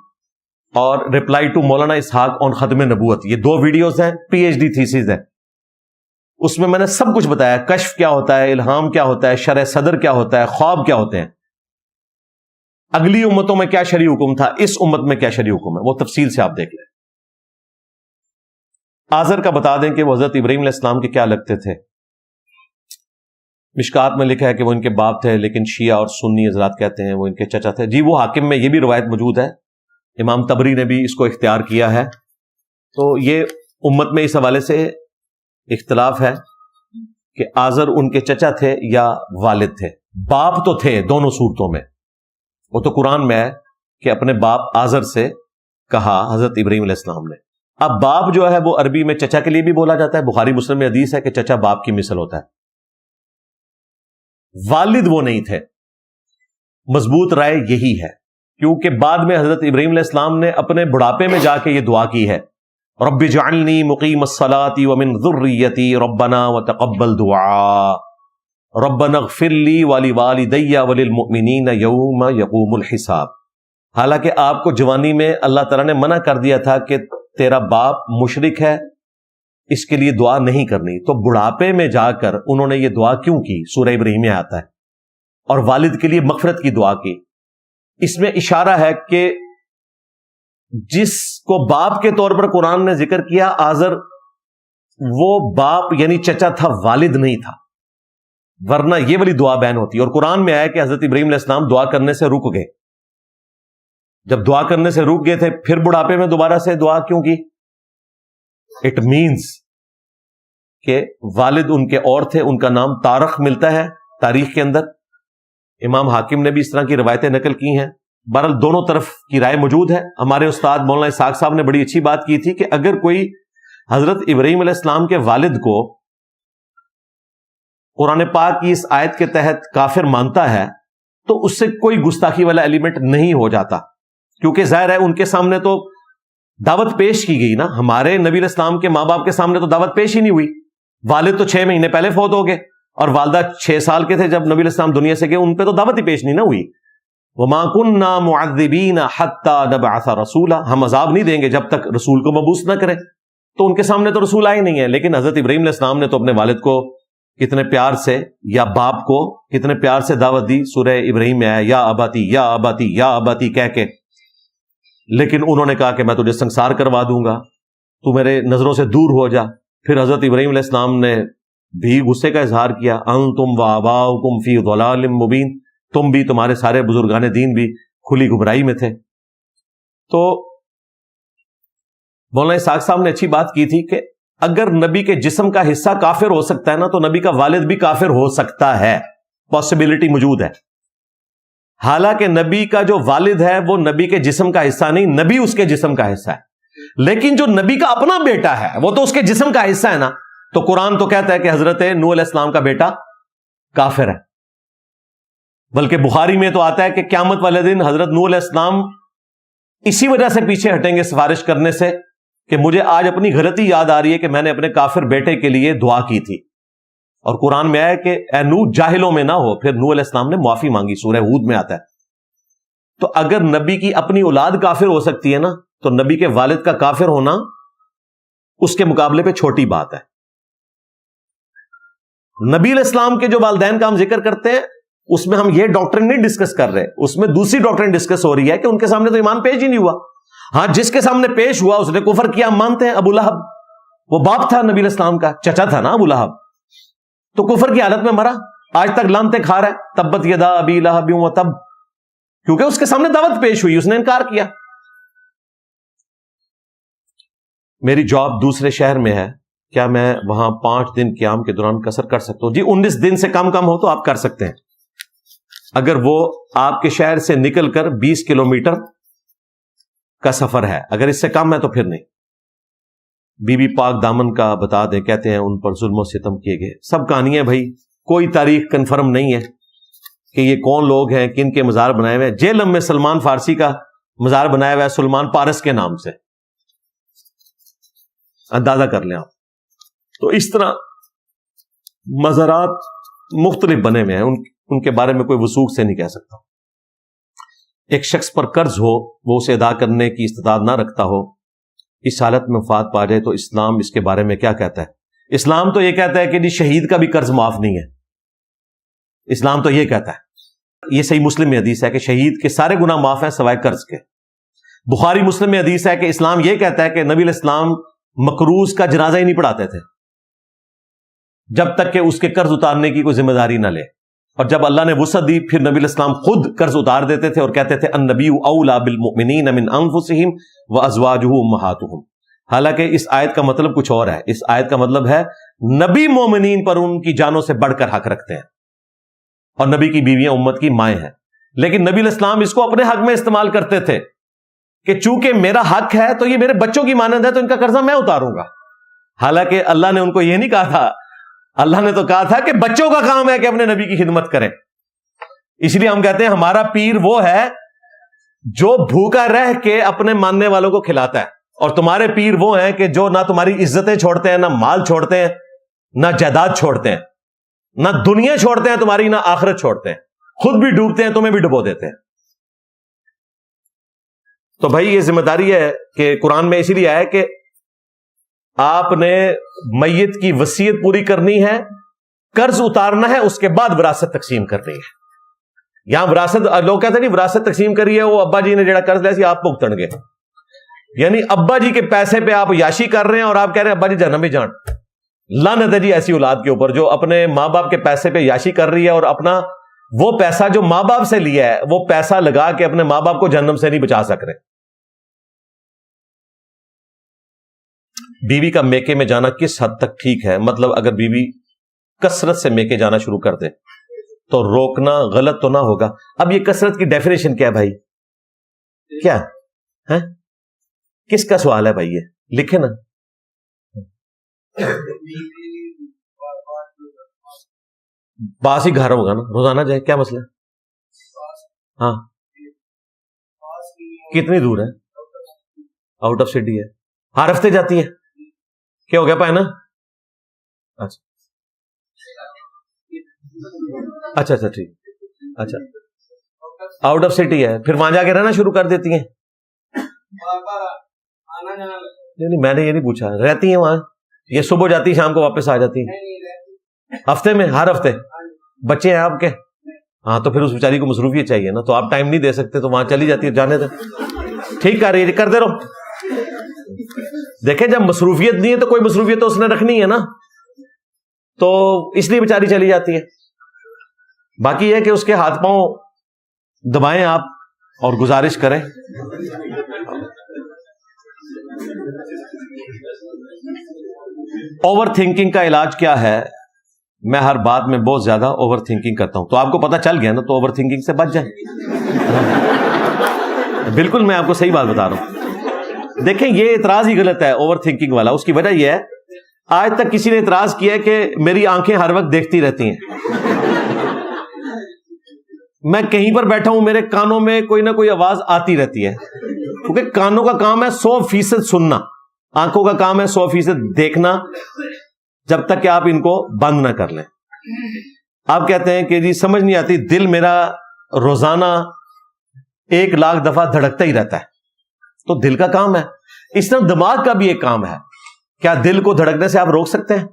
Speaker 1: اور رپلائی ٹو مولانا اسحاق آن ختم نبوت، یہ 2 ویڈیوز ہیں، PhD تھیسز ہے، اس میں نے سب کچھ بتایا، کشف کیا ہوتا ہے، الہام کیا ہوتا ہے، شرح صدر کیا ہوتا ہے، خواب کیا ہوتے ہیں، اگلی امتوں میں کیا شرعی حکم تھا، اس امت میں کیا شرعی حکم ہے، وہ تفصیل سے آپ دیکھ لیں۔ آزر کا بتا دیں کہ وہ حضرت ابراہیم علیہ السلام کے کیا لگتے تھے۔ مشکات میں لکھا ہے کہ وہ ان کے باپ تھے، لیکن شیعہ اور سنی حضرات کہتے ہیں وہ ان کے چچا تھے۔ جی وہ حاکم میں یہ بھی روایت موجود ہے، امام طبری نے بھی اس کو اختیار کیا ہے، تو یہ امت میں اس حوالے سے اختلاف ہے کہ آزر ان کے چچا تھے یا والد تھے۔ باپ تو تھے دونوں صورتوں میں، وہ تو قرآن میں ہے کہ اپنے باپ آزر سے کہا حضرت ابراہیم علیہ السلام نے۔ اب باپ جو ہے وہ عربی میں چچا کے لیے بھی بولا جاتا ہے، بخاری مسلم میں حدیث ہے کہ چچا باپ کی مثل ہوتا ہے۔ والد وہ نہیں تھے، مضبوط رائے یہی ہے، کیونکہ بعد میں حضرت ابراہیم علیہ السلام نے اپنے بڑھاپے میں جا کے یہ دعا کی ہے، رب اجعلنی مقیم الصلاۃ ومن ذریتی ربنا وتقبل دعاء ربنا اغفر لی ولوالدی وللمؤمنین یوم یقوم الحساب۔ حالانکہ آپ کو جوانی میں اللہ تعالیٰ نے منع کر دیا تھا کہ تیرا باپ مشرک ہے، اس کے لیے دعا نہیں کرنی، تو بڑھاپے میں جا کر انہوں نے یہ دعا کیوں کی؟ سورہ ابراہیم میں آتا ہے، اور والد کے لیے مغفرت کی دعا کی۔ اس میں اشارہ ہے کہ جس کو باپ کے طور پر قرآن نے ذکر کیا آزر، وہ باپ یعنی چچا تھا، والد نہیں تھا، ورنہ یہ والی دعا بین ہوتی۔ اور قرآن میں آیا کہ حضرت ابراہیم علیہ السلام دعا کرنے سے رک گئے، جب دعا کرنے سے رک گئے تھے پھر بڑھاپے میں دوبارہ سے دعا کیوں کی؟ اٹ مینز کہ والد ان کے اور تھے، ان کا نام تارخ ملتا ہے تاریخ کے اندر، امام حاکم نے بھی اس طرح کی روایتیں نقل کی ہیں۔ بہرحال دونوں طرف کی رائے موجود ہے۔ ہمارے استاد مولانا اسحاق صاحب نے بڑی اچھی بات کی تھی کہ اگر کوئی حضرت ابراہیم علیہ السلام کے والد کو قرآن پاک کی اس آیت کے تحت کافر مانتا ہے تو اس سے کوئی گستاخی والا ایلیمنٹ نہیں ہو جاتا، کیونکہ ظاہر ہے ان کے سامنے تو دعوت پیش کی گئی نا، ہمارے نبی علیہ السلام کے ماں باپ کے سامنے تو دعوت پیش ہی نہیں ہوئی، والد تو 6 مہینے پہلے فوت ہو گئے، اور والدہ 6 سال کے تھے جب نبی علیہ السلام دنیا سے گئے، ان پہ تو دعوت ہی پیش نہیں نہ ہوئی. وَمَا كُنَّا مُعَذِّبِينَ حَتَّى نَبْعَثَ رَسُولًا، ہم عذاب نہیں دیں گے جب تک رسول کو مبعوث نہ کرے. تو ان کے سامنے تو رسول آئے نہیں ہے، لیکن حضرت ابراہیم علیہ السلام نے تو اپنے والد کو کتنے پیار سے، یا باپ کو کتنے پیار سے دعوت دی. سورہ ابراہیم میں آیا یا اباتی یا اباتی یا اباتی کہہ کے، لیکن انہوں نے کہا کہ میں تجھے سنسار کروا دوں گا، تو میرے نظروں سے دور ہو جا. پھر حضرت ابراہیم علیہ السلام نے بھی غصے کا اظہار کیا، انتم وآباؤکم فی ضلال مبین، تم بھی، تمہارے سارے بزرگان دین بھی کھلی گمراہی میں تھے. تو مولانا اسحاق صاحب نے اچھی بات کی تھی کہ اگر نبی کے جسم کا حصہ کافر ہو سکتا ہے نا، تو نبی کا والد بھی کافر ہو سکتا ہے، پاسبلٹی موجود ہے. حالانکہ نبی کا جو والد ہے وہ نبی کے جسم کا حصہ نہیں، نبی اس کے جسم کا حصہ ہے. لیکن جو نبی کا اپنا بیٹا ہے وہ تو اس کے جسم کا حصہ ہے نا. تو قرآن تو کہتا ہے کہ حضرت نوح علیہ السلام کا بیٹا کافر ہے. بلکہ بخاری میں تو آتا ہے کہ قیامت والے دن حضرت نوح علیہ السلام اسی وجہ سے پیچھے ہٹیں گے سفارش کرنے سے کہ مجھے آج اپنی غلطی یاد آ رہی ہے کہ میں نے اپنے کافر بیٹے کے لیے دعا کی تھی. اور قرآن میں آیا کہ اے نوح جاہلوں میں نہ ہو. پھر نوح علیہ السلام نے معافی مانگی، سورہ ہود میں آتا ہے. تو اگر نبی کی اپنی اولاد کافر ہو سکتی ہے نا، تو نبی کے والد کا کافر ہونا اس کے مقابلے پہ چھوٹی بات ہے. نبی علیہ السلام کے جو والدین کا ہم ذکر کرتے ہیں اس میں ہم یہ ڈاکٹرن نہیں ڈسکس کر رہے، اس میں دوسری ڈاکٹرن ڈسکس ہو رہی ہے کہ ان کے سامنے تو ایمان پیش ہی نہیں ہوا. ہاں جس کے سامنے پیش ہوا اس نے کفر کیا، ہم مانتے ہیں. ابو لہب، وہ باپ تھا نبی علیہ السلام کا، چچا تھا نا ابو لہب، تو کفر کی حالت میں مرا، آج تک لعنتیں کھا رہا ہے. تبت یدا ابی لہب وتب، کیونکہ اس کے سامنے دعوت پیش ہوئی، اس نے انکار کیا. میری جاب دوسرے شہر میں ہے، کیا میں وہاں 5 دن قیام کے دوران قصر کر سکتا ہوں؟ جی 19 دن سے کم ہو تو آپ کر سکتے ہیں. اگر وہ آپ کے شہر سے نکل کر 20 کلومیٹر کا سفر ہے، اگر اس سے کم ہے تو پھر نہیں. بی بی پاک دامن کا بتا دیں، کہتے ہیں ان پر ظلم و ستم کیے گئے. سب کہانیاں بھائی، کوئی تاریخ کنفرم نہیں ہے کہ یہ کون لوگ ہیں، کن کے مزار بنائے ہوئے ہیں. جیلم میں سلمان فارسی کا مزار بنایا ہوا ہے سلمان پارس کے نام سے، اندازہ کر لیں آپ. تو اس طرح مزارات مختلف بنے ہوئے ہیں، ان کے بارے میں کوئی وثوق سے نہیں کہہ سکتا. ایک شخص پر قرض ہو، وہ اسے ادا کرنے کی استطاعت نہ رکھتا ہو، اس حالت میں وفات پا جائے، تو اسلام اس کے بارے میں کیا کہتا ہے؟ اسلام تو یہ کہتا ہے کہ جی شہید کا بھی قرض معاف نہیں ہے. اسلام تو یہ کہتا ہے، یہ صحیح مسلم میں حدیث ہے کہ شہید کے سارے گناہ معاف ہیں سوائے قرض کے. بخاری مسلم میں حدیث ہے کہ اسلام یہ کہتا ہے کہ نبی علیہ السلام مقروض کا جنازہ ہی نہیں پڑھاتے تھے جب تک کہ اس کے قرض اتارنے کی کوئی ذمہ داری نہ لے. اور جب اللہ نے وسعت دی پھر نبی علیہ السلام خود قرض اتار دیتے تھے اور کہتے تھے النبی اولی بالمؤمنین من انفسہم وازواجہ امہاتہم. حالانکہ اس آیت کا مطلب کچھ اور ہے. اس آیت کا مطلب ہے نبی مومنین پر ان کی جانوں سے بڑھ کر حق رکھتے ہیں، اور نبی کی بیویاں امت کی مائیں ہیں. لیکن نبی علیہ السلام اس کو اپنے حق میں استعمال کرتے تھے کہ چونکہ میرا حق ہے تو یہ میرے بچوں کی مانند ہے، تو ان کا قرضہ میں اتاروں گا. حالانکہ اللہ نے ان کو یہ نہیں کہا تھا، اللہ نے تو کہا تھا کہ بچوں کا کام ہے کہ اپنے نبی کی خدمت کریں. اس لیے ہم کہتے ہیں ہمارا پیر وہ ہے جو بھوکا رہ کے اپنے ماننے والوں کو کھلاتا ہے، اور تمہارے پیر وہ ہیں کہ جو نہ تمہاری عزتیں چھوڑتے ہیں، نہ مال چھوڑتے ہیں، نہ جائیداد چھوڑتے ہیں، نہ دنیا چھوڑتے ہیں تمہاری، نہ آخرت چھوڑتے ہیں، خود بھی ڈوبتے ہیں تمہیں بھی ڈبو دیتے ہیں. تو بھائی یہ ذمہ داری ہے کہ قرآن میں اسی لیے آیا کہ آپ نے میت کی وصیت پوری کرنی ہے، قرض اتارنا ہے، اس کے بعد وراثت تقسیم کرنی ہے. یہاں وراثت لوگ کہتے ہیں نہیں وراثت تقسیم کری ہے وہ ابا جی نے جڑا قرض لیا سی آپ بھگتن گے، یعنی ابا جی کے پیسے پہ آپ یاشی کر رہے ہیں اور آپ کہہ رہے ہیں ابا جی جہنم میں جان. لعنت ہے جی ایسی اولاد کے اوپر جو اپنے ماں باپ کے پیسے پہ یاشی کر رہی ہے اور اپنا وہ پیسہ جو ماں باپ سے لیا ہے وہ پیسہ لگا کے اپنے ماں باپ کو جہنم سے نہیں بچا سک رہے. بیوی کا میکے میں جانا کس حد تک ٹھیک ہے؟ مطلب اگر بیوی کثرت سے میکے جانا شروع کر دے تو روکنا غلط تو نہ ہوگا. اب یہ کثرت کی ڈیفینیشن کیا ہے بھائی؟ کیا ہے؟ کس کا سوال ہے بھائی؟ یہ لکھے نا. پاس ہی گھر ہوگا نا، روزانہ جائے، کیا مسئلہ ہے؟ ہاں کتنی دور ہے؟ آؤٹ آف سٹی ہے، ہر ہفتے جاتی ہے. کیا ہو گیا پائے نا؟ اچھا اچھا اچھا ٹھیک, اچھا آؤٹ آف سٹی ہے, پھر وہاں جا کے رہنا شروع کر دیتی ہیں. نہیں میں نے یہ نہیں پوچھا, رہتی ہیں وہاں, یہ صبح جاتی ہیں شام کو واپس آ جاتی ہیں؟ ہفتے میں, ہر ہفتے بچے ہیں آپ کے؟ ہاں تو پھر اس بیچاری کو مصروفیت چاہیے نا, تو آپ ٹائم نہیں دے سکتے تو وہاں چلی جاتی ہے, جانے دیں, ٹھیک کر رہی ہے, کرتے رہو. دیکھیں جب مصروفیت نہیں ہے تو کوئی مصروفیت تو اس نے رکھنی ہے نا, تو اس لیے بیچاری چلی جاتی ہے. باقی یہ کہ اس کے ہاتھ پاؤں دبائیں آپ اور گزارش کریں. اوور تھنکنگ کا علاج کیا ہے؟ میں ہر بات میں بہت زیادہ اوور تھنکنگ کرتا ہوں, تو آپ کو پتا چل گیا نا, تو اوور تھنکنگ سے بچ جائیں. بالکل میں آپ کو صحیح بات بتا رہا ہوں. دیکھیں یہ اعتراض ہی غلط ہے اوور تھنکنگ والا. اس کی وجہ یہ ہے, آج تک کسی نے اعتراض کیا ہے کہ میری آنکھیں ہر وقت دیکھتی رہتی ہیں, میں کہیں پر بیٹھا ہوں میرے کانوں میں کوئی نہ کوئی آواز آتی رہتی ہے, کیونکہ کانوں کا کام ہے 100% سننا, آنکھوں کا کام ہے 100% دیکھنا, جب تک کہ آپ ان کو بند نہ کر لیں. آپ کہتے ہیں کہ جی سمجھ نہیں آتی, دل میرا روزانہ 1,00,000 دفعہ دھڑکتا ہی رہتا ہے, تو دل کا کام ہے. اس طرح دماغ کا بھی ایک کام ہے. کیا دل کو دھڑکنے سے آپ روک سکتے ہیں؟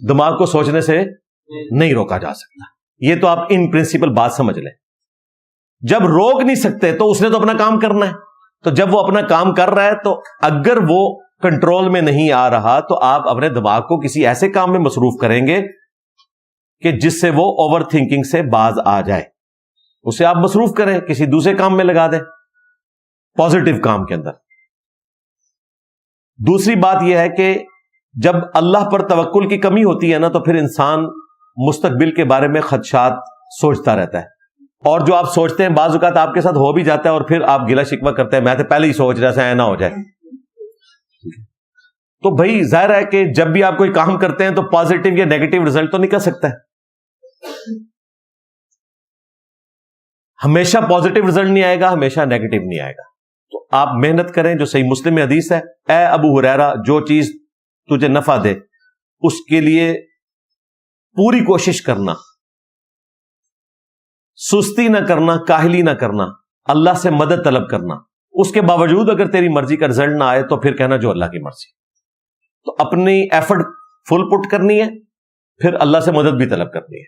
Speaker 1: دماغ کو سوچنے سے نہیں روکا جا سکتا. یہ تو آپ ان پرنسپل بات سمجھ لیں. جب روک نہیں سکتے تو اس نے تو اپنا کام کرنا ہے, تو جب وہ اپنا کام کر رہا ہے تو اگر وہ کنٹرول میں نہیں آ رہا تو آپ اپنے دماغ کو کسی ایسے کام میں مصروف کریں گے کہ جس سے وہ اوور تھنکنگ سے باز آ جائے. اسے آپ مصروف کریں, کسی دوسرے کام میں لگا دیں, پازیٹو کام کے اندر. دوسری بات یہ ہے کہ جب اللہ پر توکل کی کمی ہوتی ہے نا, تو پھر انسان مستقبل کے بارے میں خدشات سوچتا رہتا ہے, اور جو آپ سوچتے ہیں بعض اوقات آپ کے ساتھ ہو بھی جاتا ہے, اور پھر آپ گلہ شکوہ کرتے ہیں میں تو پہلے ہی سوچ رہا تھا نہ ہو جائے. تو بھائی ظاہر ہے کہ جب بھی آپ کوئی کام کرتے ہیں تو پازیٹو یا نیگیٹو رزلٹ تو نکل سکتا ہے. ہمیشہ پازیٹو رزلٹ نہیں آئے گا, ہمیشہ نیگیٹو نہیں آئے گا. تو آپ محنت کریں, جو صحیح مسلم میں حدیث ہے, اے ابو ہریرہ جو چیز تجھے نفع دے اس کے لیے پوری کوشش کرنا, سستی نہ کرنا, کاہلی نہ کرنا, اللہ سے مدد طلب کرنا. اس کے باوجود اگر تیری مرضی کا رزلٹ نہ آئے تو پھر کہنا جو اللہ کی مرضی. تو اپنی ایفرٹ فل پٹ کرنی ہے, پھر اللہ سے مدد بھی طلب کرنی ہے.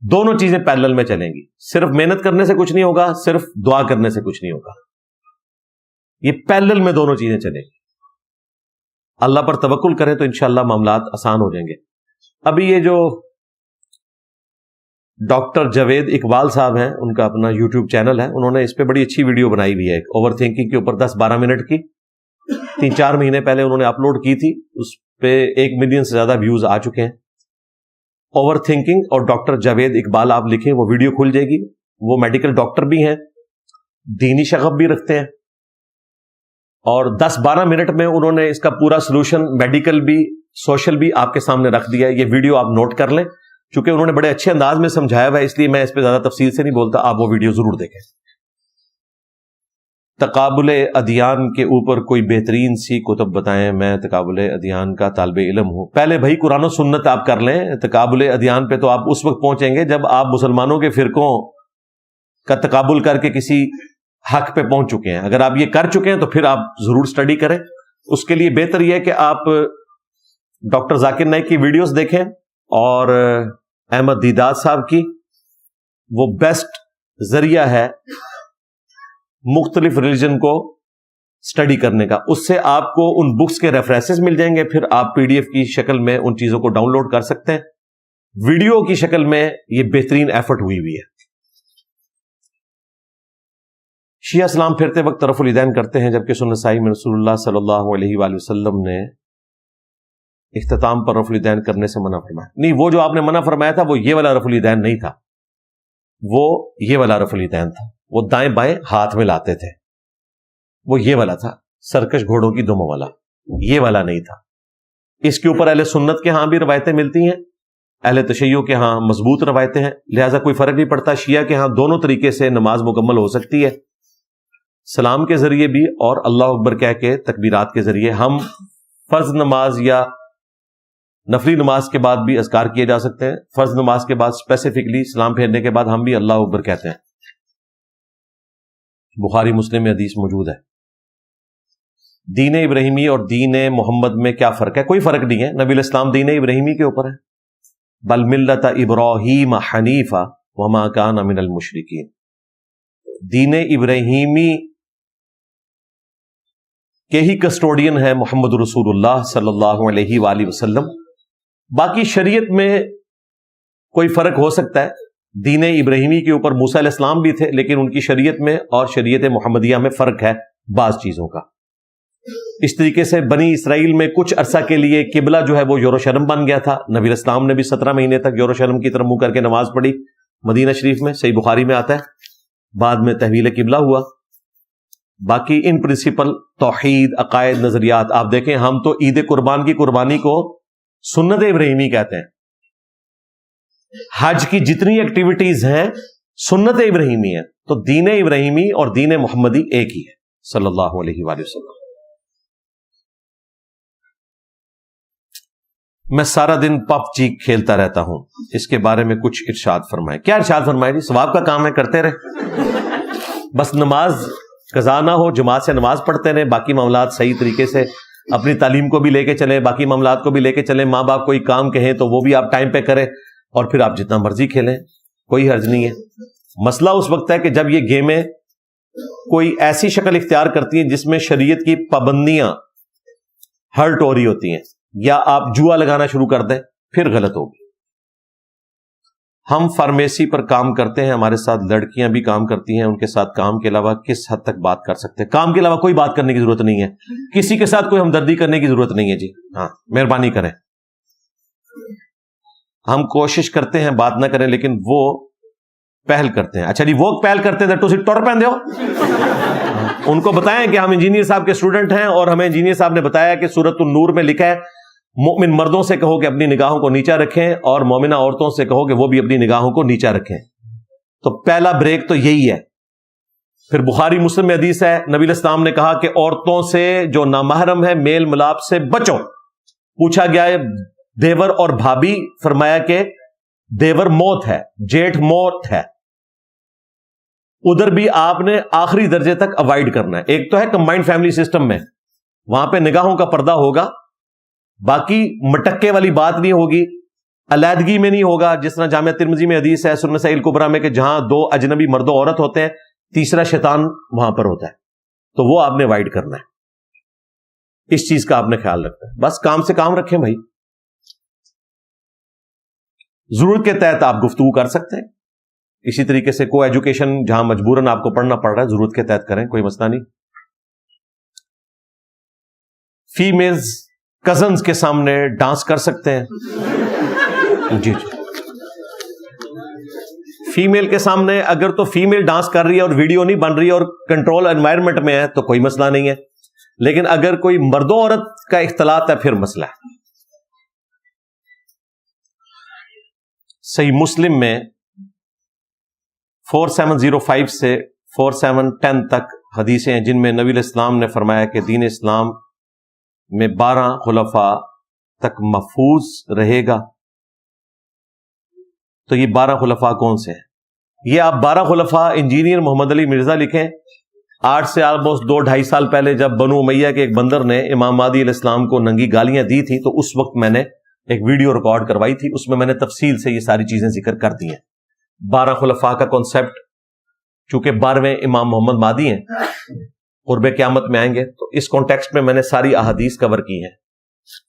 Speaker 1: دونوں چیزیں پیرلل میں چلیں گی. صرف محنت کرنے سے کچھ نہیں ہوگا, صرف دعا کرنے سے کچھ نہیں ہوگا. یہ پیرلل میں دونوں چیزیں چلیں گی. اللہ پر توکل کریں تو انشاءاللہ معاملات آسان ہو جائیں گے. ابھی یہ جو ڈاکٹر جاوید اقبال صاحب ہیں, ان کا اپنا یوٹیوب چینل ہے, انہوں نے اس پہ بڑی اچھی ویڈیو بنائی ہوئی ہے اوور تھنکنگ کے اوپر, 10-12 منٹ کی, 3-4 مہینے پہلے انہوں نے اپلوڈ کی تھی. اس پہ 1 ملین سے زیادہ ویوز آ چکے ہیں. اوور تھنکنگ اور ڈاکٹر جاوید اقبال آپ لکھیں, وہ ویڈیو کھل جائے گی. وہ میڈیکل ڈاکٹر بھی ہیں, دینی شغف بھی رکھتے ہیں, اور 10-12 منٹ میں انہوں نے اس کا پورا سلوشن میڈیکل بھی سوشل بھی آپ کے سامنے رکھ دیا ہے. یہ ویڈیو آپ نوٹ کر لیں, چونکہ انہوں نے بڑے اچھے انداز میں سمجھایا ہوا ہے, اس لیے میں اس پہ زیادہ تفصیل سے نہیں بولتا. آپ وہ ویڈیو ضرور دیکھیں. تقابل ادیان کے اوپر کوئی بہترین سی کتب بتائیں, میں تقابل ادیان کا طالب علم ہوں. پہلے بھائی قرآن و سنت آپ کر لیں. تقابل ادیان پہ تو آپ اس وقت پہنچیں گے جب آپ مسلمانوں کے فرقوں کا تقابل کر کے کسی حق پہ پہنچ چکے ہیں. اگر آپ یہ کر چکے ہیں تو پھر آپ ضرور سٹڈی کریں. اس کے لیے بہتر یہ ہے کہ آپ ڈاکٹر ذاکر نائک کی ویڈیوز دیکھیں, اور احمد دیداد صاحب کی, وہ بیسٹ ذریعہ ہے مختلف ریلیجن کو سٹڈی کرنے کا. اس سے آپ کو ان بکس کے ریفرنسز مل جائیں گے, پھر آپ PDF کی شکل میں ان چیزوں کو ڈاؤن لوڈ کر سکتے ہیں. ویڈیو کی شکل میں یہ بہترین ایفرٹ ہوئی ہوئی ہے. شیعہ اسلام پھرتے وقت رفع الیدین کرتے ہیں, جبکہ سنت صحیح میں رسول اللہ صلی اللہ علیہ وآلہ وسلم نے اختتام پر رفع الیدین کرنے سے منع فرمایا. نہیں, وہ جو آپ نے منع فرمایا تھا وہ یہ والا رفع الیدین نہیں تھا, وہ یہ والا رفع الیدین تھا. وہ دائیں بائیں ہاتھ میں لاتے تھے, وہ یہ والا تھا, سرکش گھوڑوں کی دموں والا, یہ والا نہیں تھا. اس کے اوپر اہل سنت کے ہاں بھی روایتیں ملتی ہیں, اہل تشیع کے ہاں مضبوط روایتیں ہیں, لہٰذا کوئی فرق نہیں پڑتا. شیعہ کے ہاں دونوں طریقے سے نماز مکمل ہو سکتی ہے, سلام کے ذریعے بھی اور اللہ اکبر کہہ کے تکبیرات کے ذریعے. ہم فرض نماز یا نفلی نماز کے بعد بھی اذکار کیے جا سکتے ہیں. فرض نماز کے بعد اسپیسیفکلی سلام پھیرنے کے بعد ہم بھی اللہ اکبر کہتے ہیں. بخاری مسلم میں حدیث موجود ہے. دین ابراہیمی اور دین محمد میں کیا فرق ہے؟ کوئی فرق نہیں ہے. نبی علیہ السلام دین ابراہیمی کے اوپر ہے. بل ملت ابراہیم حنیفہ وما کان من المشرکین. دین ابراہیمی کے ہی کسٹوڈین ہے محمد رسول اللہ صلی اللہ علیہ وآلہ وسلم. باقی شریعت میں کوئی فرق ہو سکتا ہے. دین ابراہیمی کے اوپر موسیٰ علیہ السلام بھی تھے، لیکن ان کی شریعت میں اور شریعت محمدیہ میں فرق ہے بعض چیزوں کا. اس طریقے سے بنی اسرائیل میں کچھ عرصہ کے لیے قبلہ جو ہے وہ یروشلم بن گیا تھا. نبی علیہ السلام نے بھی 17 مہینے تک یروشلم کی طرف منہ کر کے نماز پڑھی مدینہ شریف میں، صحیح بخاری میں آتا ہے. بعد میں تحویل قبلہ ہوا. باقی ان پرنسپل توحید، عقائد، نظریات آپ دیکھیں. ہم تو عید قربان کی قربانی کو سنت ابراہیمی کہتے ہیں. حج کی جتنی ایکٹیویٹیز ہیں سنت ابراہیمی ہے. تو دین ابراہیمی اور دین محمدی ایک ہی ہے صلی اللہ علیہ وآلہ وسلم. میں سارا دن پب جی کھیلتا رہتا ہوں، اس کے بارے میں کچھ ارشاد فرمائے. کیا ارشاد فرمائے جی؟ ثواب کا کام ہے، کرتے رہے. بس نماز قضا نہ ہو، جماعت سے نماز پڑھتے رہیں، باقی معاملات صحیح طریقے سے اپنی تعلیم کو بھی لے کے چلیں، باقی معاملات کو بھی لے کے چلیں. ماں باپ کوئی کام کہیں تو وہ بھی آپ ٹائم پہ کریں، اور پھر آپ جتنا مرضی کھیلیں، کوئی حرج نہیں ہے. مسئلہ اس وقت ہے کہ جب یہ گیمیں کوئی ایسی شکل اختیار کرتی ہیں جس میں شریعت کی پابندیاں ہرٹ ہو رہی ہوتی ہیں، یا آپ جوا لگانا شروع کر دیں، پھر غلط ہوگی. ہم فارمیسی پر کام کرتے ہیں، ہمارے ساتھ لڑکیاں بھی کام کرتی ہیں. ان کے ساتھ کام کے علاوہ کس حد تک بات کر سکتے ہیں؟ کام کے علاوہ کوئی بات کرنے کی ضرورت نہیں ہے. کسی کے ساتھ کوئی ہمدردی کرنے کی ضرورت نہیں ہے جی. ہاں، مہربانی کریں. ہم کوشش کرتے ہیں بات نہ کریں، لیکن وہ پہل کرتے ہیں. اچھا جی، وہ پہل کرتے ہیں تو ٹور پہن دو. ان کو بتائیں کہ ہم انجینئر صاحب کے اسٹوڈنٹ ہیں، اور ہمیں انجینئر صاحب نے بتایا کہ سورۃ النور میں لکھا ہے مومن مردوں سے کہو کہ اپنی نگاہوں کو نیچا رکھیں، اور مومنہ عورتوں سے کہو کہ وہ بھی اپنی نگاہوں کو نیچا رکھیں. تو پہلا بریک تو یہی ہے. پھر بخاری مسلم میں حدیث ہے، نبی علیہ السلام نے کہا کہ عورتوں سے جو نامحرم ہے، میل ملاپ سے بچو. پوچھا گیا ہے دیور اور بھابھی، فرمایا کہ دیور موت ہے، جیٹھ موت ہے. ادھر بھی آپ نے آخری درجے تک اوائڈ کرنا ہے. ایک تو ہے کمبائنڈ فیملی سسٹم میں، وہاں پہ نگاہوں کا پردہ ہوگا، باقی مٹکے والی بات نہیں ہوگی، علیحدگی میں نہیں ہوگا. جس طرح جامعہ ترمذی میں حدیث ہے سنن نسائی الکبریٰ میں کہ جہاں 2 اجنبی مرد و عورت ہوتے ہیں، تیسرا شیطان وہاں پر ہوتا ہے، تو وہ آپ نے اوائڈ کرنا ہے. اس چیز کا آپ نے خیال رکھنا ہے. بس کام سے کام رکھیں بھائی. ضرورت کے تحت آپ گفتگو کر سکتے ہیں. اسی طریقے سے کو ایجوکیشن جہاں مجبوراً آپ کو پڑھنا پڑ رہا ہے، ضرورت کے تحت کریں، کوئی مسئلہ نہیں. فیمیلز کزنز کے سامنے ڈانس کر سکتے ہیں جی. فیمیل کے سامنے اگر تو فیمیل ڈانس کر رہی ہے اور ویڈیو نہیں بن رہی ہے اور کنٹرول انوائرمنٹ میں ہے تو کوئی مسئلہ نہیں ہے. لیکن اگر کوئی مرد و عورت کا اختلاط ہے پھر مسئلہ ہے. صحیح مسلم میں 4705 سے 4710 تک حدیثیں ہیں جن میں نبی علیہ السلام نے فرمایا کہ دین اسلام میں 12 خلفاء تک محفوظ رہے گا. تو یہ 12 خلفاء کون سے ہیں؟ یہ آپ 12 خلفاء انجینئر محمد علی مرزا لکھیں. 8 سے آلموسٹ 2-2.5 سال پہلے جب بنو امیہ کے ایک بندر نے امام مہدی علیہ السلام کو ننگی گالیاں دی تھی، تو اس وقت میں نے ایک ویڈیو ریکارڈ کروائی تھی، اس میں میں نے تفصیل سے یہ ساری چیزیں ذکر کر دی ہیں. 12 خلفاء کا کانسیپٹ، چونکہ 12ویں امام محمد مہدی ہیں، قرب قیامت میں آئیں گے، تو اس کانٹیکسٹ میں نے ساری احادیث کور کی ہیں،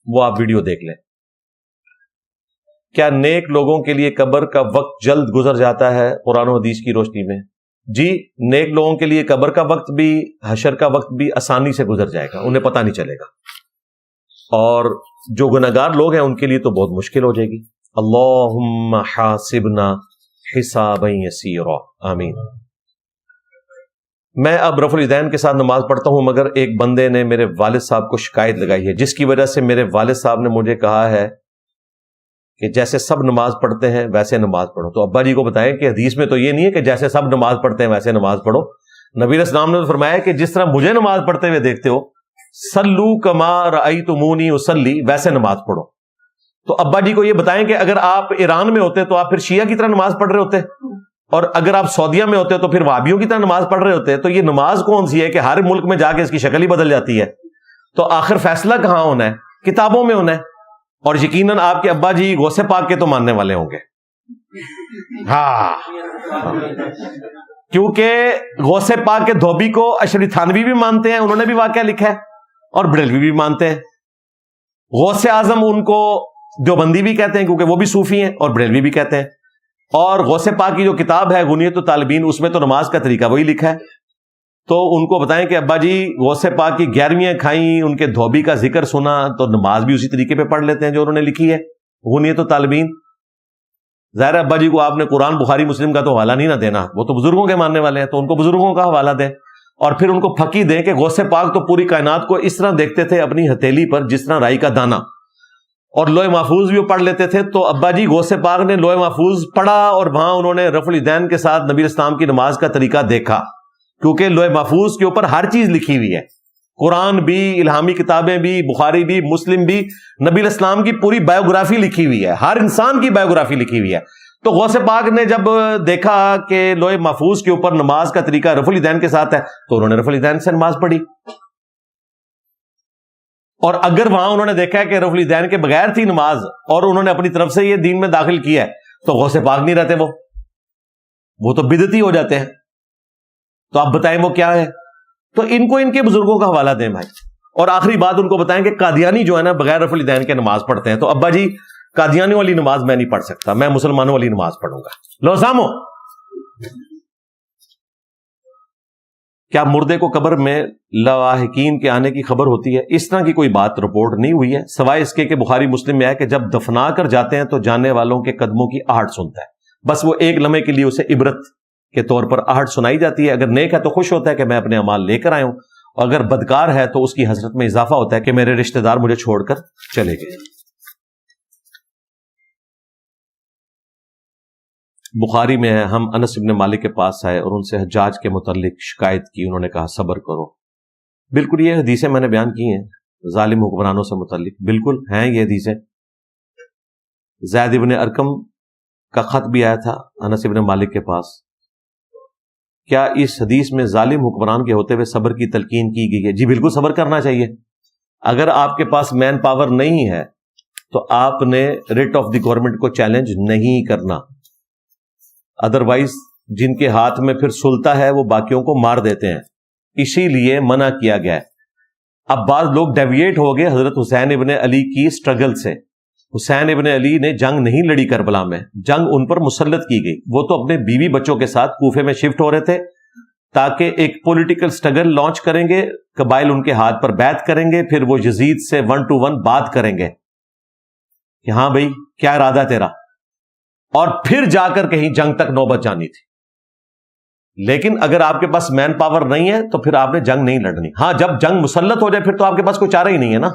Speaker 1: وہ آپ ویڈیو دیکھ لیں. کیا نیک لوگوں کے لیے قبر کا وقت جلد گزر جاتا ہے قرآن و حدیث کی روشنی میں؟ جی، نیک لوگوں کے لیے قبر کا وقت بھی، حشر کا وقت بھی آسانی سے گزر جائے گا، انہیں پتہ نہیں چلے گا. اور جو گناہگار لوگ ہیں ان کے لیے تو بہت مشکل ہو جائے گی. اللہم حاسبنا حسابا یسیرا، آمین. میں اب رفع الیدین کے ساتھ نماز پڑھتا ہوں، مگر ایک بندے نے میرے والد صاحب کو شکایت لگائی ہے، جس کی وجہ سے میرے والد صاحب نے مجھے کہا ہے کہ جیسے سب نماز پڑھتے ہیں ویسے نماز پڑھو. تو ابا جی کو بتائیں کہ حدیث میں تو یہ نہیں ہے کہ جیسے سب نماز پڑھتے ہیں ویسے نماز پڑھو. نبی علیہ السلام نے فرمایا کہ جس طرح مجھے نماز پڑھتے ہوئے دیکھتے ہو، صلو کما رأیتمونی اصلی، ویسے نماز پڑھو. تو ابا جی کو یہ بتائیں کہ اگر آپ ایران میں ہوتے تو آپ پھر شیعہ کی طرح نماز پڑھ رہے ہوتے، اور اگر آپ سعودیہ میں ہوتے تو پھر وہابیوں کی طرح نماز پڑھ رہے ہوتے. تو یہ نماز کون سی ہے کہ ہر ملک میں جا کے اس کی شکل ہی بدل جاتی ہے؟ تو آخر فیصلہ کہاں ہونا ہے؟ کتابوں میں ہونا ہے. اور یقیناً آپ کے ابا جی غوث پاک کے تو ماننے والے ہوں گے. ہاں، کیونکہ غوث پاک کے دھوبی کو اشری تھانوی بھی مانتے ہیں، انہوں نے بھی واقعہ لکھا ہے، اور بریلوی بھی مانتے ہیں. غوث اعظم ان کو دیوبندی بھی کہتے ہیں کیونکہ وہ بھی صوفی ہیں، اور بریلوی بھی کہتے ہیں. اور غوث پاک کی جو کتاب ہے غنیت الطالبین، اس میں تو نماز کا طریقہ وہی لکھا ہے. تو ان کو بتائیں کہ ابا جی غوث پاک کی 11ویں کھائیں، ان کے دھوبی کا ذکر سنا، تو نماز بھی اسی طریقے پہ پڑھ لیتے ہیں جو انہوں نے لکھی ہے غنیت الطالبین. ظاہر ابا جی کو آپ نے قرآن بخاری مسلم کا تو حوالہ نہیں نہ دینا، وہ تو بزرگوں کے ماننے والے ہیں، تو ان کو بزرگوں کا حوالہ دیں، اور پھر ان کو پھکی دیں کہ غوث پاک تو پوری کائنات کو اس طرح دیکھتے تھے اپنی ہتھیلی پر جس طرح رائی کا دانہ، اور لوح محفوظ بھی وہ پڑھ لیتے تھے. تو ابا جی غوث پاک نے لوح محفوظ پڑھا، اور وہاں انہوں نے رفع الیدین کے ساتھ نبی اسلام کی نماز کا طریقہ دیکھا، کیونکہ لوح محفوظ کے اوپر ہر چیز لکھی ہوئی ہے، قرآن بھی، الہامی کتابیں بھی، بخاری بھی، مسلم بھی، نبی اسلام کی پوری بایوگرافی لکھی ہوئی ہے، ہر انسان کی بایوگرافی لکھی ہوئی ہے. تو غوث پاک نے جب دیکھا کہ لوح محفوظ کے اوپر نماز کا طریقہ رفع الیدین کے ساتھ ہے، تو انہوں نے رفع الیدین سے نماز پڑھی. اور اگر وہاں انہوں نے دیکھا ہے کہ رفع الیدین کے بغیر تھی نماز، اور انہوں نے اپنی طرف سے یہ دین میں داخل کیا ہے، تو غوث پاک نہیں رہتے، وہ تو بدعتی ہو جاتے ہیں. تو آپ بتائیں وہ کیا ہے؟ تو ان کو ان کے بزرگوں کا حوالہ دیں بھائی. اور آخری بات ان کو بتائیں کہ قادیانی جو ہے نا بغیر رفع الیدین کے نماز پڑھتے ہیں. تو ابا جی قادیانی والی نماز میں نہیں پڑھ سکتا، میں مسلمانوں والی نماز پڑھوں گا. لو سامو، کیا مردے کو قبر میں لواحقین کے آنے کی خبر ہوتی ہے؟ اس طرح کی کوئی بات رپورٹ نہیں ہوئی ہے، سوائے اس کے کہ بخاری مسلم میں ہے کہ جب دفنا کر جاتے ہیں تو جانے والوں کے قدموں کی آہٹ سنتا ہے. بس وہ ایک لمحے کے لیے اسے عبرت کے طور پر آہٹ سنائی جاتی ہے. اگر نیک ہے تو خوش ہوتا ہے کہ میں اپنے اعمال لے کر آیا ہوں، اور اگر بدکار ہے تو اس کی حسرت میں اضافہ ہوتا ہے کہ میرے رشتہ دار مجھے چھوڑ کر چلے گئے. بخاری میں ہے، ہم انس بن مالک کے پاس آئے اور ان سے حجاج کے متعلق شکایت کی، انہوں نے کہا صبر کرو. بالکل یہ حدیثیں میں نے بیان کی ہیں ظالم حکمرانوں سے متعلق، بالکل ہیں یہ حدیثیں. زید بن ارقم کا خط بھی آیا تھا انس بن مالک کے پاس. کیا اس حدیث میں ظالم حکمران کے ہوتے ہوئے صبر کی تلقین کی گئی ہے؟ جی بالکل صبر کرنا چاہیے. اگر آپ کے پاس مین پاور نہیں ہے تو آپ نے ریٹ آف دی گورنمنٹ کو چیلنج نہیں کرنا، ادروائز جن کے ہاتھ میں پھر سلطہ ہے وہ باقیوں کو مار دیتے ہیں، اسی لیے منع کیا گیا ہے. اب بعض لوگ ڈیویٹ ہو گئے حضرت حسین ابن علی کی سٹرگل سے. حسین ابن علی نے جنگ نہیں لڑی کربلا میں، جنگ ان پر مسلط کی گئی. وہ تو اپنے بیوی بچوں کے ساتھ کوفے میں شفٹ ہو رہے تھے تاکہ ایک پولیٹیکل سٹرگل لانچ کریں گے، قبائل ان کے ہاتھ پر بیعت کریں گے، پھر وہ یزید سے 1 to 1 بات کریں گے کہ ہاں بھائی کیا ارادہ تیرا، اور پھر جا کر کہیں جنگ تک نوبت جانی تھی. لیکن اگر آپ کے پاس مین پاور نہیں ہے تو پھر آپ نے جنگ نہیں لڑنی. ہاں جب جنگ مسلط ہو جائے پھر تو آپ کے پاس کوئی چارہ ہی نہیں ہے نا.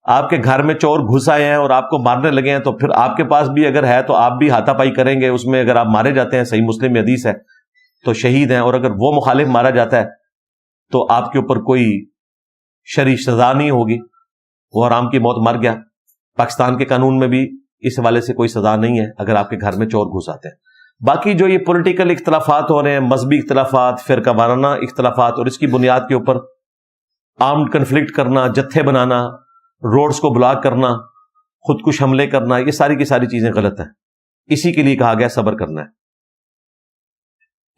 Speaker 1: آپ کے گھر میں چور گھس آئے ہیں اور آپ کو مارنے لگے ہیں، تو پھر آپ کے پاس بھی اگر ہے تو آپ بھی ہاتھا پائی کریں گے. اس میں اگر آپ مارے جاتے ہیں، صحیح مسلم میں حدیث ہے، تو شہید ہیں. اور اگر وہ مخالف مارا جاتا ہے تو آپ کے اوپر کوئی شرعی سزا نہیں ہوگی، وہ حرام کی موت مر گیا. پاکستان کے قانون میں بھی اس حوالے سے کوئی سزا نہیں ہے اگر آپ کے گھر میں چور گھس آتے ہیں. باقی جو یہ پولیٹیکل اختلافات ہو رہے ہیں، مذہبی اختلافات، فرقہ وارانہ اختلافات، اور اس کی بنیاد کے اوپر آرمڈ کنفلکٹ کرنا، جتھے بنانا، روڈز کو بلاک کرنا، خودکش حملے کرنا، یہ ساری کی ساری چیزیں غلط ہیں. اسی کے لیے کہا گیا صبر کرنا ہے.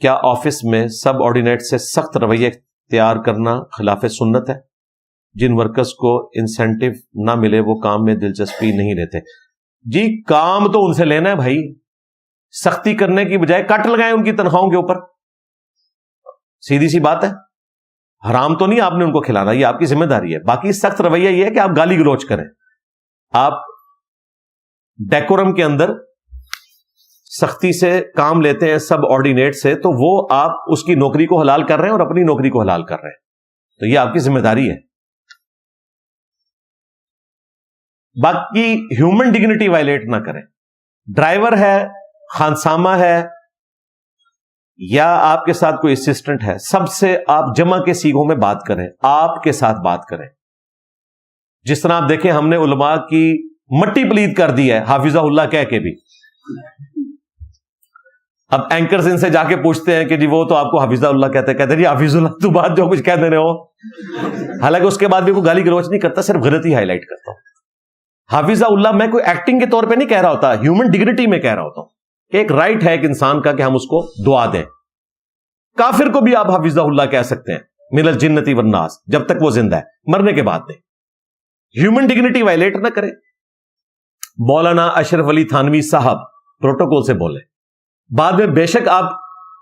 Speaker 1: کیا آفس میں سب آرڈینیٹ سے سخت رویہ اختیار کرنا خلاف سنت ہے؟ جن ورکرز کو انسینٹیو نہ ملے وہ کام میں دلچسپی نہیں لیتے. جی کام تو ان سے لینا ہے بھائی، سختی کرنے کی بجائے کٹ لگائیں ان کی تنخواہوں کے اوپر. سیدھی سی بات ہے، حرام تو نہیں آپ نے ان کو کھلانا، یہ آپ کی ذمہ داری ہے. باقی سخت رویہ یہ ہے کہ آپ گالی گلوچ کریں، آپ ڈیکورم کے اندر سختی سے کام لیتے ہیں سب آرڈینیٹ سے، تو وہ آپ اس کی نوکری کو حلال کر رہے ہیں اور اپنی نوکری کو حلال کر رہے ہیں. تو یہ آپ کی ذمہ داری ہے. باقی ہیومن ڈگنیٹی وائلیٹ نہ کریں. ڈرائیور ہے، خانسامہ ہے، یا آپ کے ساتھ کوئی اسسٹنٹ ہے، سب سے آپ جمع کے سیغوں میں بات کریں، آپ کے ساتھ بات کریں. جس طرح آپ دیکھیں ہم نے علماء کی مٹی پلید کر دی ہے حافظہ اللہ کہہ کے بھی. اب اینکرز ان سے جا کے پوچھتے ہیں کہ جی وہ تو آپ کو حافظہ اللہ کہتے ہیں جی حافظ اللہ تو بات جو کچھ کہہ دے رہے ہو. حالانکہ اس کے بعد بھی کوئی گالی گلوچ نہیں کرتا, صرف غلطی ہائی لائٹ کرتا ہوں. حافظہ اللہ میں کوئی ایکٹنگ کے طور پہ نہیں کہہ رہا ہوتا, ہیومن ڈگنیٹی میں کہہ رہا ہوتا ہوں. ایک رائٹ ہے ایک انسان کا کہ ہم اس کو دعا دیں. کافر کو بھی آپ حافظہ اللہ کہہ سکتے ہیں من الجنتی والناس, جب تک وہ زندہ ہے, مرنے کے بعد نہیں. ہیومن ڈگنیٹی وائلیٹ نہ کرے. مولانا اشرف علی تھانوی صاحب پروٹوکول سے بولے, بعد میں بے شک آپ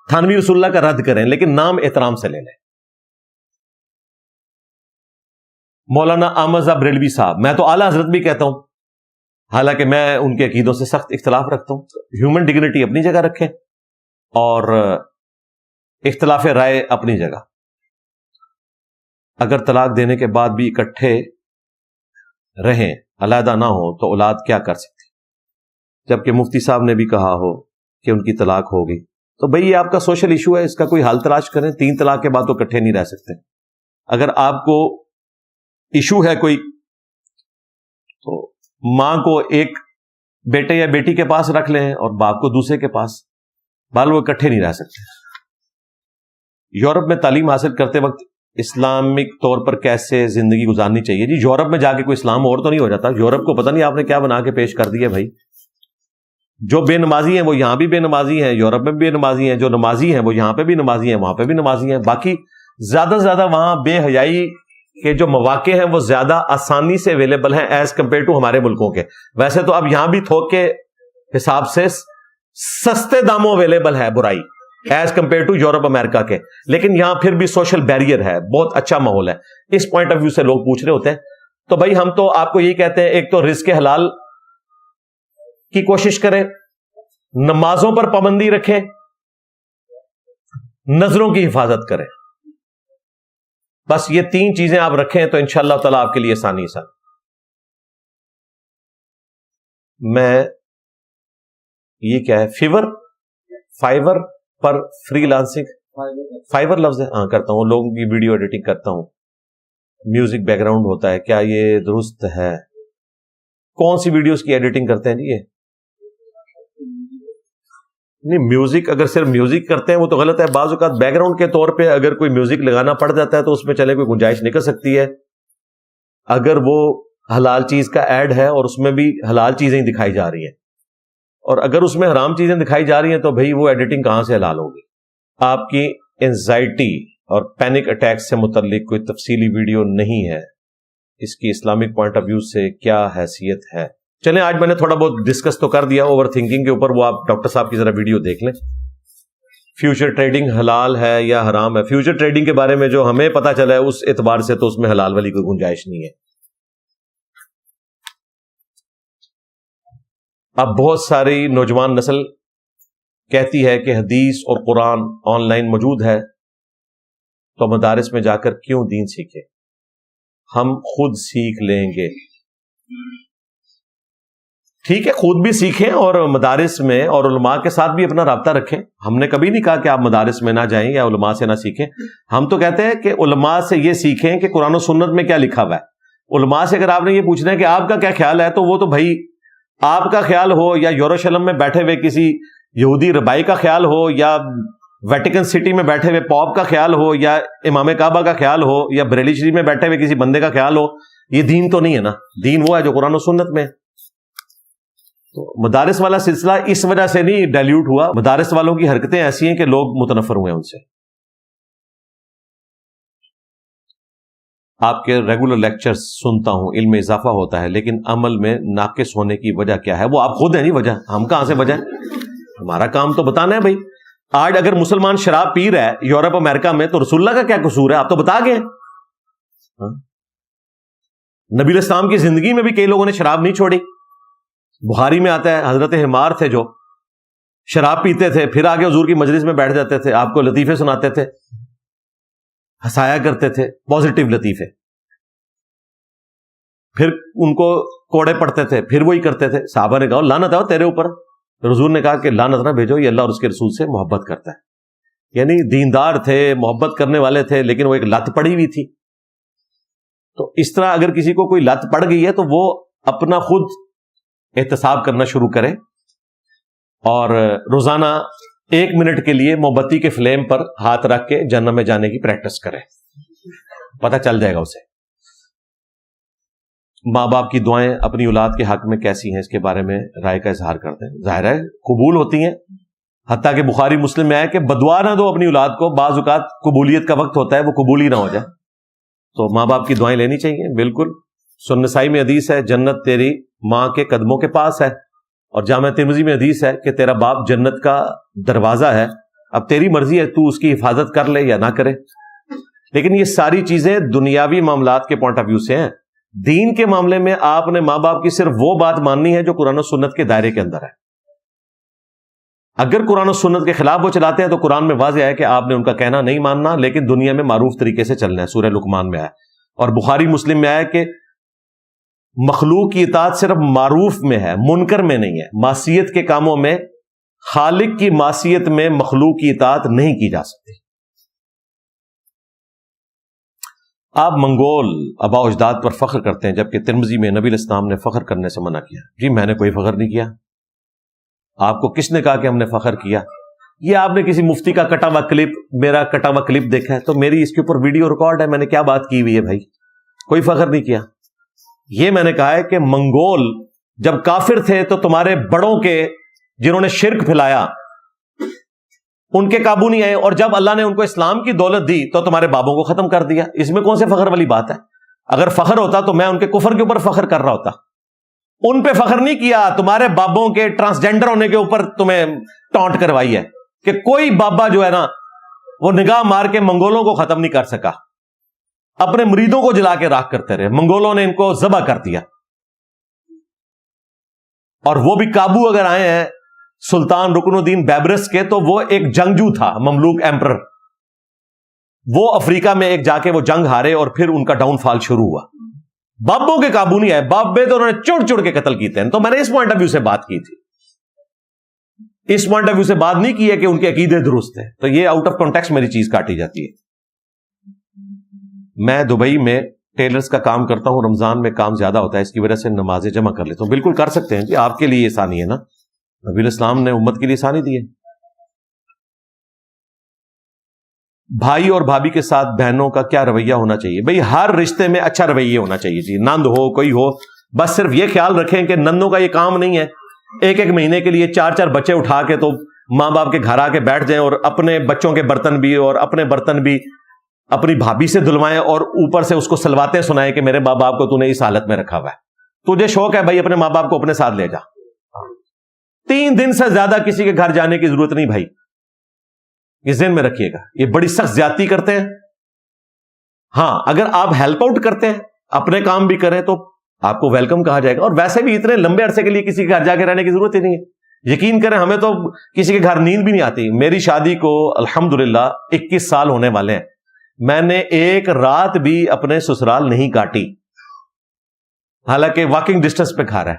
Speaker 1: تھانوی رسول اللہ کا رد کریں لیکن نام احترام سے لے لیں. مولانا احمد صاحب بریلوی صاحب, میں تو اعلیٰ حضرت بھی کہتا ہوں, حالانکہ میں ان کے عقیدوں سے سخت اختلاف رکھتا ہوں. ہیومن ڈگنیٹی اپنی جگہ رکھیں اور اختلاف رائے اپنی جگہ. اگر طلاق دینے کے بعد بھی اکٹھے رہیں, علیحدہ نہ ہو, تو اولاد کیا کر سکتی؟ جبکہ مفتی صاحب نے بھی کہا ہو کہ ان کی طلاق ہوگی, تو بھئی یہ آپ کا سوشل ایشو ہے, اس کا کوئی حل تلاش کریں. 3 طلاق کے بعد تو اکٹھے نہیں رہ سکتے. اگر آپ کو ایشو ہے کوئی, تو ماں کو ایک بیٹے یا بیٹی کے پاس رکھ لیں اور باپ کو دوسرے کے پاس, بال وہ اکٹھے نہیں رہ سکتے. یورپ میں تعلیم حاصل کرتے وقت اسلامک طور پر کیسے زندگی گزارنی چاہیے؟ جی یورپ میں جا کے کوئی اسلام اور تو نہیں ہو جاتا. یورپ کو پتہ نہیں آپ نے کیا بنا کے پیش کر دیا بھائی. جو بے نمازی ہیں وہ یہاں بھی بے نمازی ہیں, یورپ میں بھی بے نمازی ہیں. جو نمازی ہیں وہ یہاں پہ بھی نمازی ہیں, وہاں پہ بھی نمازی ہیں. باقی زیادہ سے زیادہ وہاں بے حیائی کے جو مواقع ہیں وہ زیادہ آسانی سے اویلیبل ہیں ایز کمپیئر ٹو ہمارے ملکوں کے. ویسے تو اب یہاں بھی تھوک کے حساب سے سستے داموں اویلیبل ہے برائی ایز کمپیئر ٹو یورپ امریکہ کے, لیکن یہاں پھر بھی سوشل بیریئر ہے, بہت اچھا ماحول ہے. اس پوائنٹ آف ویو سے لوگ پوچھ رہے ہوتے ہیں. تو بھائی ہم تو آپ کو یہی کہتے ہیں, ایک تو رزق حلال کی کوشش کریں, نمازوں پر پابندی رکھیں, نظروں کی حفاظت کریں. بس یہ 3 چیزیں آپ رکھیں تو انشاءاللہ تعالیٰ آپ کے لیے آسانی ہے. میں یہ کیا ہے, فائیور پر فری لانسنگ, فائیور لفظ ہے, ہاں کرتا ہوں. لوگوں کی ویڈیو ایڈیٹنگ کرتا ہوں, میوزک بیک گراؤنڈ ہوتا ہے, کیا یہ درست ہے؟ کون سی ویڈیوز کی ایڈیٹنگ کرتے ہیں جی یہ؟ نہیں, میوزک اگر صرف میوزک کرتے ہیں وہ تو غلط ہے. بعض اوقات بیک گراؤنڈ کے طور پہ اگر کوئی میوزک لگانا پڑ جاتا ہے تو اس میں چلے کوئی گنجائش نکل سکتی ہے. اگر وہ حلال چیز کا ایڈ ہے اور اس میں بھی حلال چیزیں دکھائی جا رہی ہیں, اور اگر اس میں حرام چیزیں دکھائی جا رہی ہیں تو بھئی وہ ایڈیٹنگ کہاں سے حلال ہوگی؟ آپ کی انزائٹی اور پینک اٹیک سے متعلق کوئی تفصیلی ویڈیو نہیں ہے, اس کی اسلامک پوائنٹ آف ویو سے کیا حیثیت ہے؟ چلیں آج میں نے تھوڑا بہت ڈسکس تو کر دیا اوور تھنکنگ کے اوپر, وہ آپ ڈاکٹر صاحب کی ذرا ویڈیو دیکھ لیں. فیوچر ٹریڈنگ حلال ہے یا حرام ہے؟ فیوچر ٹریڈنگ کے بارے میں جو ہمیں پتا چلا ہے اس اعتبار سے تو اس میں حلال والی کوئی گنجائش نہیں ہے. اب بہت ساری نوجوان نسل کہتی ہے کہ حدیث اور قرآن آن لائن موجود ہے تو مدارس میں جا کر کیوں دین سیکھیں؟ ہم خود سیکھ لیں گے. ٹھیک ہے, خود بھی سیکھیں اور مدارس میں اور علماء کے ساتھ بھی اپنا رابطہ رکھیں. ہم نے کبھی نہیں کہا کہ آپ مدارس میں نہ جائیں یا علماء سے نہ سیکھیں. ہم تو کہتے ہیں کہ علماء سے یہ سیکھیں کہ قرآن و سنت میں کیا لکھا ہوا ہے. علماء سے اگر آپ نے یہ پوچھنا ہے کہ آپ کا کیا خیال ہے, تو وہ تو بھائی آپ کا خیال ہو یا یروشلم میں بیٹھے ہوئے کسی یہودی ربائی کا خیال ہو یا ویٹیکن سٹی میں بیٹھے ہوئے پوپ کا خیال ہو یا امام کعبہ کا خیال ہو یا بریلی شریف میں بیٹھے ہوئے کسی بندے کا خیال ہو, یہ دین تو نہیں ہے نا. دین وہ ہے جو قرآن و سنت میں. تو مدارس والا سلسلہ اس وجہ سے نہیں ڈائلیوٹ ہوا. مدارس والوں کی حرکتیں ایسی ہیں کہ لوگ متنفر ہوئے ان سے. آپ کے ریگولر لیکچرز سنتا ہوں, علم میں اضافہ ہوتا ہے, لیکن عمل میں ناقص ہونے کی وجہ کیا ہے؟ وہ آپ خود ہیں نہیں وجہ, ہم کہاں سے وجہ ہے؟ ہمارا کام تو بتانا ہے بھائی. آج اگر مسلمان شراب پی رہا ہے یورپ امریکہ میں تو رسول اللہ کا کیا قصور ہے؟ آپ تو بتا گئے. نبی الاسلام کی زندگی میں بھی کئی لوگوں نے شراب نہیں چھوڑی. بخاری میں آتا ہے حضرت حمار تھے جو شراب پیتے تھے, پھر آگے حضور کی مجلس میں بیٹھ جاتے تھے, آپ کو لطیفے سناتے تھے, ہنسایا کرتے تھے, پازیٹیو لطیفے. پھر ان کو کوڑے پڑتے تھے, پھر وہی کرتے تھے. صحابہ نے کہا لعنت ہے تیرے اوپر. حضور نے کہا کہ لعنت نہ بھیجو, یہ اللہ اور اس کے رسول سے محبت کرتا ہے. یعنی دیندار تھے, محبت کرنے والے تھے, لیکن وہ ایک لت پڑی ہوئی تھی. تو اس طرح اگر کسی کو کوئی لت پڑ گئی ہے تو وہ اپنا خود احتساب کرنا شروع کرے اور روزانہ 1 منٹ کے لیے موم بتی کے فلیم پر ہاتھ رکھ کے جنت میں جانے کی پریکٹس کرے، پتہ چل جائے گا اسے۔ ماں باپ کی دعائیں اپنی اولاد کے حق میں کیسی ہیں، اس کے بارے میں رائے کا اظہار کرتے ہیں، ظاہر ہے قبول ہوتی ہیں، حتیٰ کہ بخاری مسلم میں آیا کہ بدعا نہ دو اپنی اولاد کو، بعض اوقات قبولیت کا وقت ہوتا ہے وہ قبول ہی نہ ہو جائے، تو ماں باپ کی دعائیں لینی چاہیے۔ بالکل، سنن نسائی میں حدیث ہے جنت تیری ماں کے قدموں کے پاس ہے، اور جامع ترمذی میں حدیث ہے کہ تیرا باپ جنت کا دروازہ ہے، اب تیری مرضی ہے تو اس کی حفاظت کر لے یا نہ کرے۔ لیکن یہ ساری چیزیں دنیاوی معاملات کے پوائنٹ آف ویو سے ہیں، دین کے معاملے میں آپ نے ماں باپ کی صرف وہ بات ماننی ہے جو قرآن و سنت کے دائرے کے اندر ہے۔ اگر قرآن و سنت کے خلاف وہ چلاتے ہیں تو قرآن میں واضح ہے کہ آپ نے ان کا کہنا نہیں ماننا، لیکن دنیا میں معروف طریقے سے چلنا ہے، سورہ لقمان میں ہے، اور بخاری مسلم میں آیا کہ مخلوق کی اطاعت صرف معروف میں ہے، منکر میں نہیں ہے۔ معصیت کے کاموں میں، خالق کی معصیت میں مخلوق کی اطاعت نہیں کی جا سکتی۔ آپ منگول آباء و اجداد پر فخر کرتے ہیں، جبکہ ترمذی میں نبی علیہ السلام نے فخر کرنے سے منع کیا۔ جی میں نے کوئی فخر نہیں کیا، آپ کو کس نے کہا کہ ہم نے فخر کیا؟ یہ آپ نے کسی مفتی کا کٹا ہوا کلپ، میرا کٹا ہوا کلپ دیکھا ہے، تو میری اس کے اوپر ویڈیو ریکارڈ ہے، میں نے کیا بات کی ہوئی ہے بھائی؟ کوئی فخر نہیں کیا۔ یہ میں نے کہا ہے کہ منگول جب کافر تھے تو تمہارے بڑوں کے جنہوں نے شرک پھیلایا ان کے قابو نہیں آئے، اور جب اللہ نے ان کو اسلام کی دولت دی تو تمہارے بابوں کو ختم کر دیا۔ اس میں کون سے فخر والی بات ہے؟ اگر فخر ہوتا تو میں ان کے کفر کے اوپر فخر کر رہا ہوتا، ان پہ فخر نہیں کیا۔ تمہارے بابوں کے ٹرانسجینڈر ہونے کے اوپر تمہیں ٹانٹ کروائی ہے کہ کوئی بابا جو ہے نا وہ نگاہ مار کے منگولوں کو ختم نہیں کر سکا، اپنے مریدوں کو جلا کے راکھ کرتے رہے، منگولوں نے ان کو ذبح کر دیا۔ اور وہ بھی قابو اگر آئے ہیں سلطان رکن الدین بیبرس کے، تو وہ ایک جنگجو تھا، مملوک ایمپرر، وہ افریقہ میں ایک جا کے وہ جنگ ہارے اور پھر ان کا ڈاؤن فال شروع ہوا۔ بابوں کے قابو نہیں آئے، بابے تو انہوں نے چڑ چڑ کے قتل کیتے ہیں۔ تو میں نے اس پوائنٹ آف ویو سے بات کی تھی، اس پوائنٹ آف ویو سے بات نہیں کی ہے کہ ان کے عقیدے درست ہیں، تو یہ آؤٹ آف کانٹیکسٹ میری چیز کاٹی جاتی ہے۔ میں دبئی میں ٹیلرز کا کام کرتا ہوں، رمضان میں کام زیادہ ہوتا ہے، اس کی وجہ سے نمازیں جمع کر لیتا ہوں۔ بالکل کر سکتے ہیں جی، آپ کے لیے آسانی ہے نا، نبی علیہ السلام نے امت کے لیے آسانی دی ہے۔ بھائی اور بھابھی کے ساتھ بہنوں کا کیا رویہ ہونا چاہیے؟ بھئی ہر رشتے میں اچھا رویہ ہونا چاہیے جی، نند ہو کوئی ہو، بس صرف یہ خیال رکھیں کہ نندوں کا یہ کام نہیں ہے ایک ایک مہینے کے لیے 4 بچے اٹھا کے تو ماں باپ کے گھر آ کے بیٹھ جائیں اور اپنے بچوں کے برتن بھی اور اپنے برتن بھی اپنی بھابھی سے دھلوائیں اور اوپر سے اس کو سلواتیں سنائیں کہ میرے ماں باپ کو تو نے اس حالت میں رکھا ہوا ہے، تجھے شوق ہے بھائی اپنے ماں باپ کو اپنے ساتھ لے جا۔ 3 دن سے زیادہ کسی کے گھر جانے کی ضرورت نہیں بھائی، یہ ذہن میں رکھیے گا، یہ بڑی سخت زیادتی کرتے ہیں۔ ہاں اگر آپ ہیلپ آؤٹ کرتے ہیں، اپنے کام بھی کریں، تو آپ کو ویلکم کہا جائے گا، اور ویسے بھی اتنے لمبے عرصے کے لیے کسی کے گھر جا کے رہنے کی ضرورت ہی نہیں ہے۔ یقین کریں ہمیں تو کسی کے گھر نیند بھی نہیں آتی۔ میری شادی کو الحمدللہ 21 سال ہونے والے ہیں، میں نے ایک رات بھی اپنے سسرال نہیں کاٹی، حالانکہ واکنگ ڈسٹینس پہ گھر ہے۔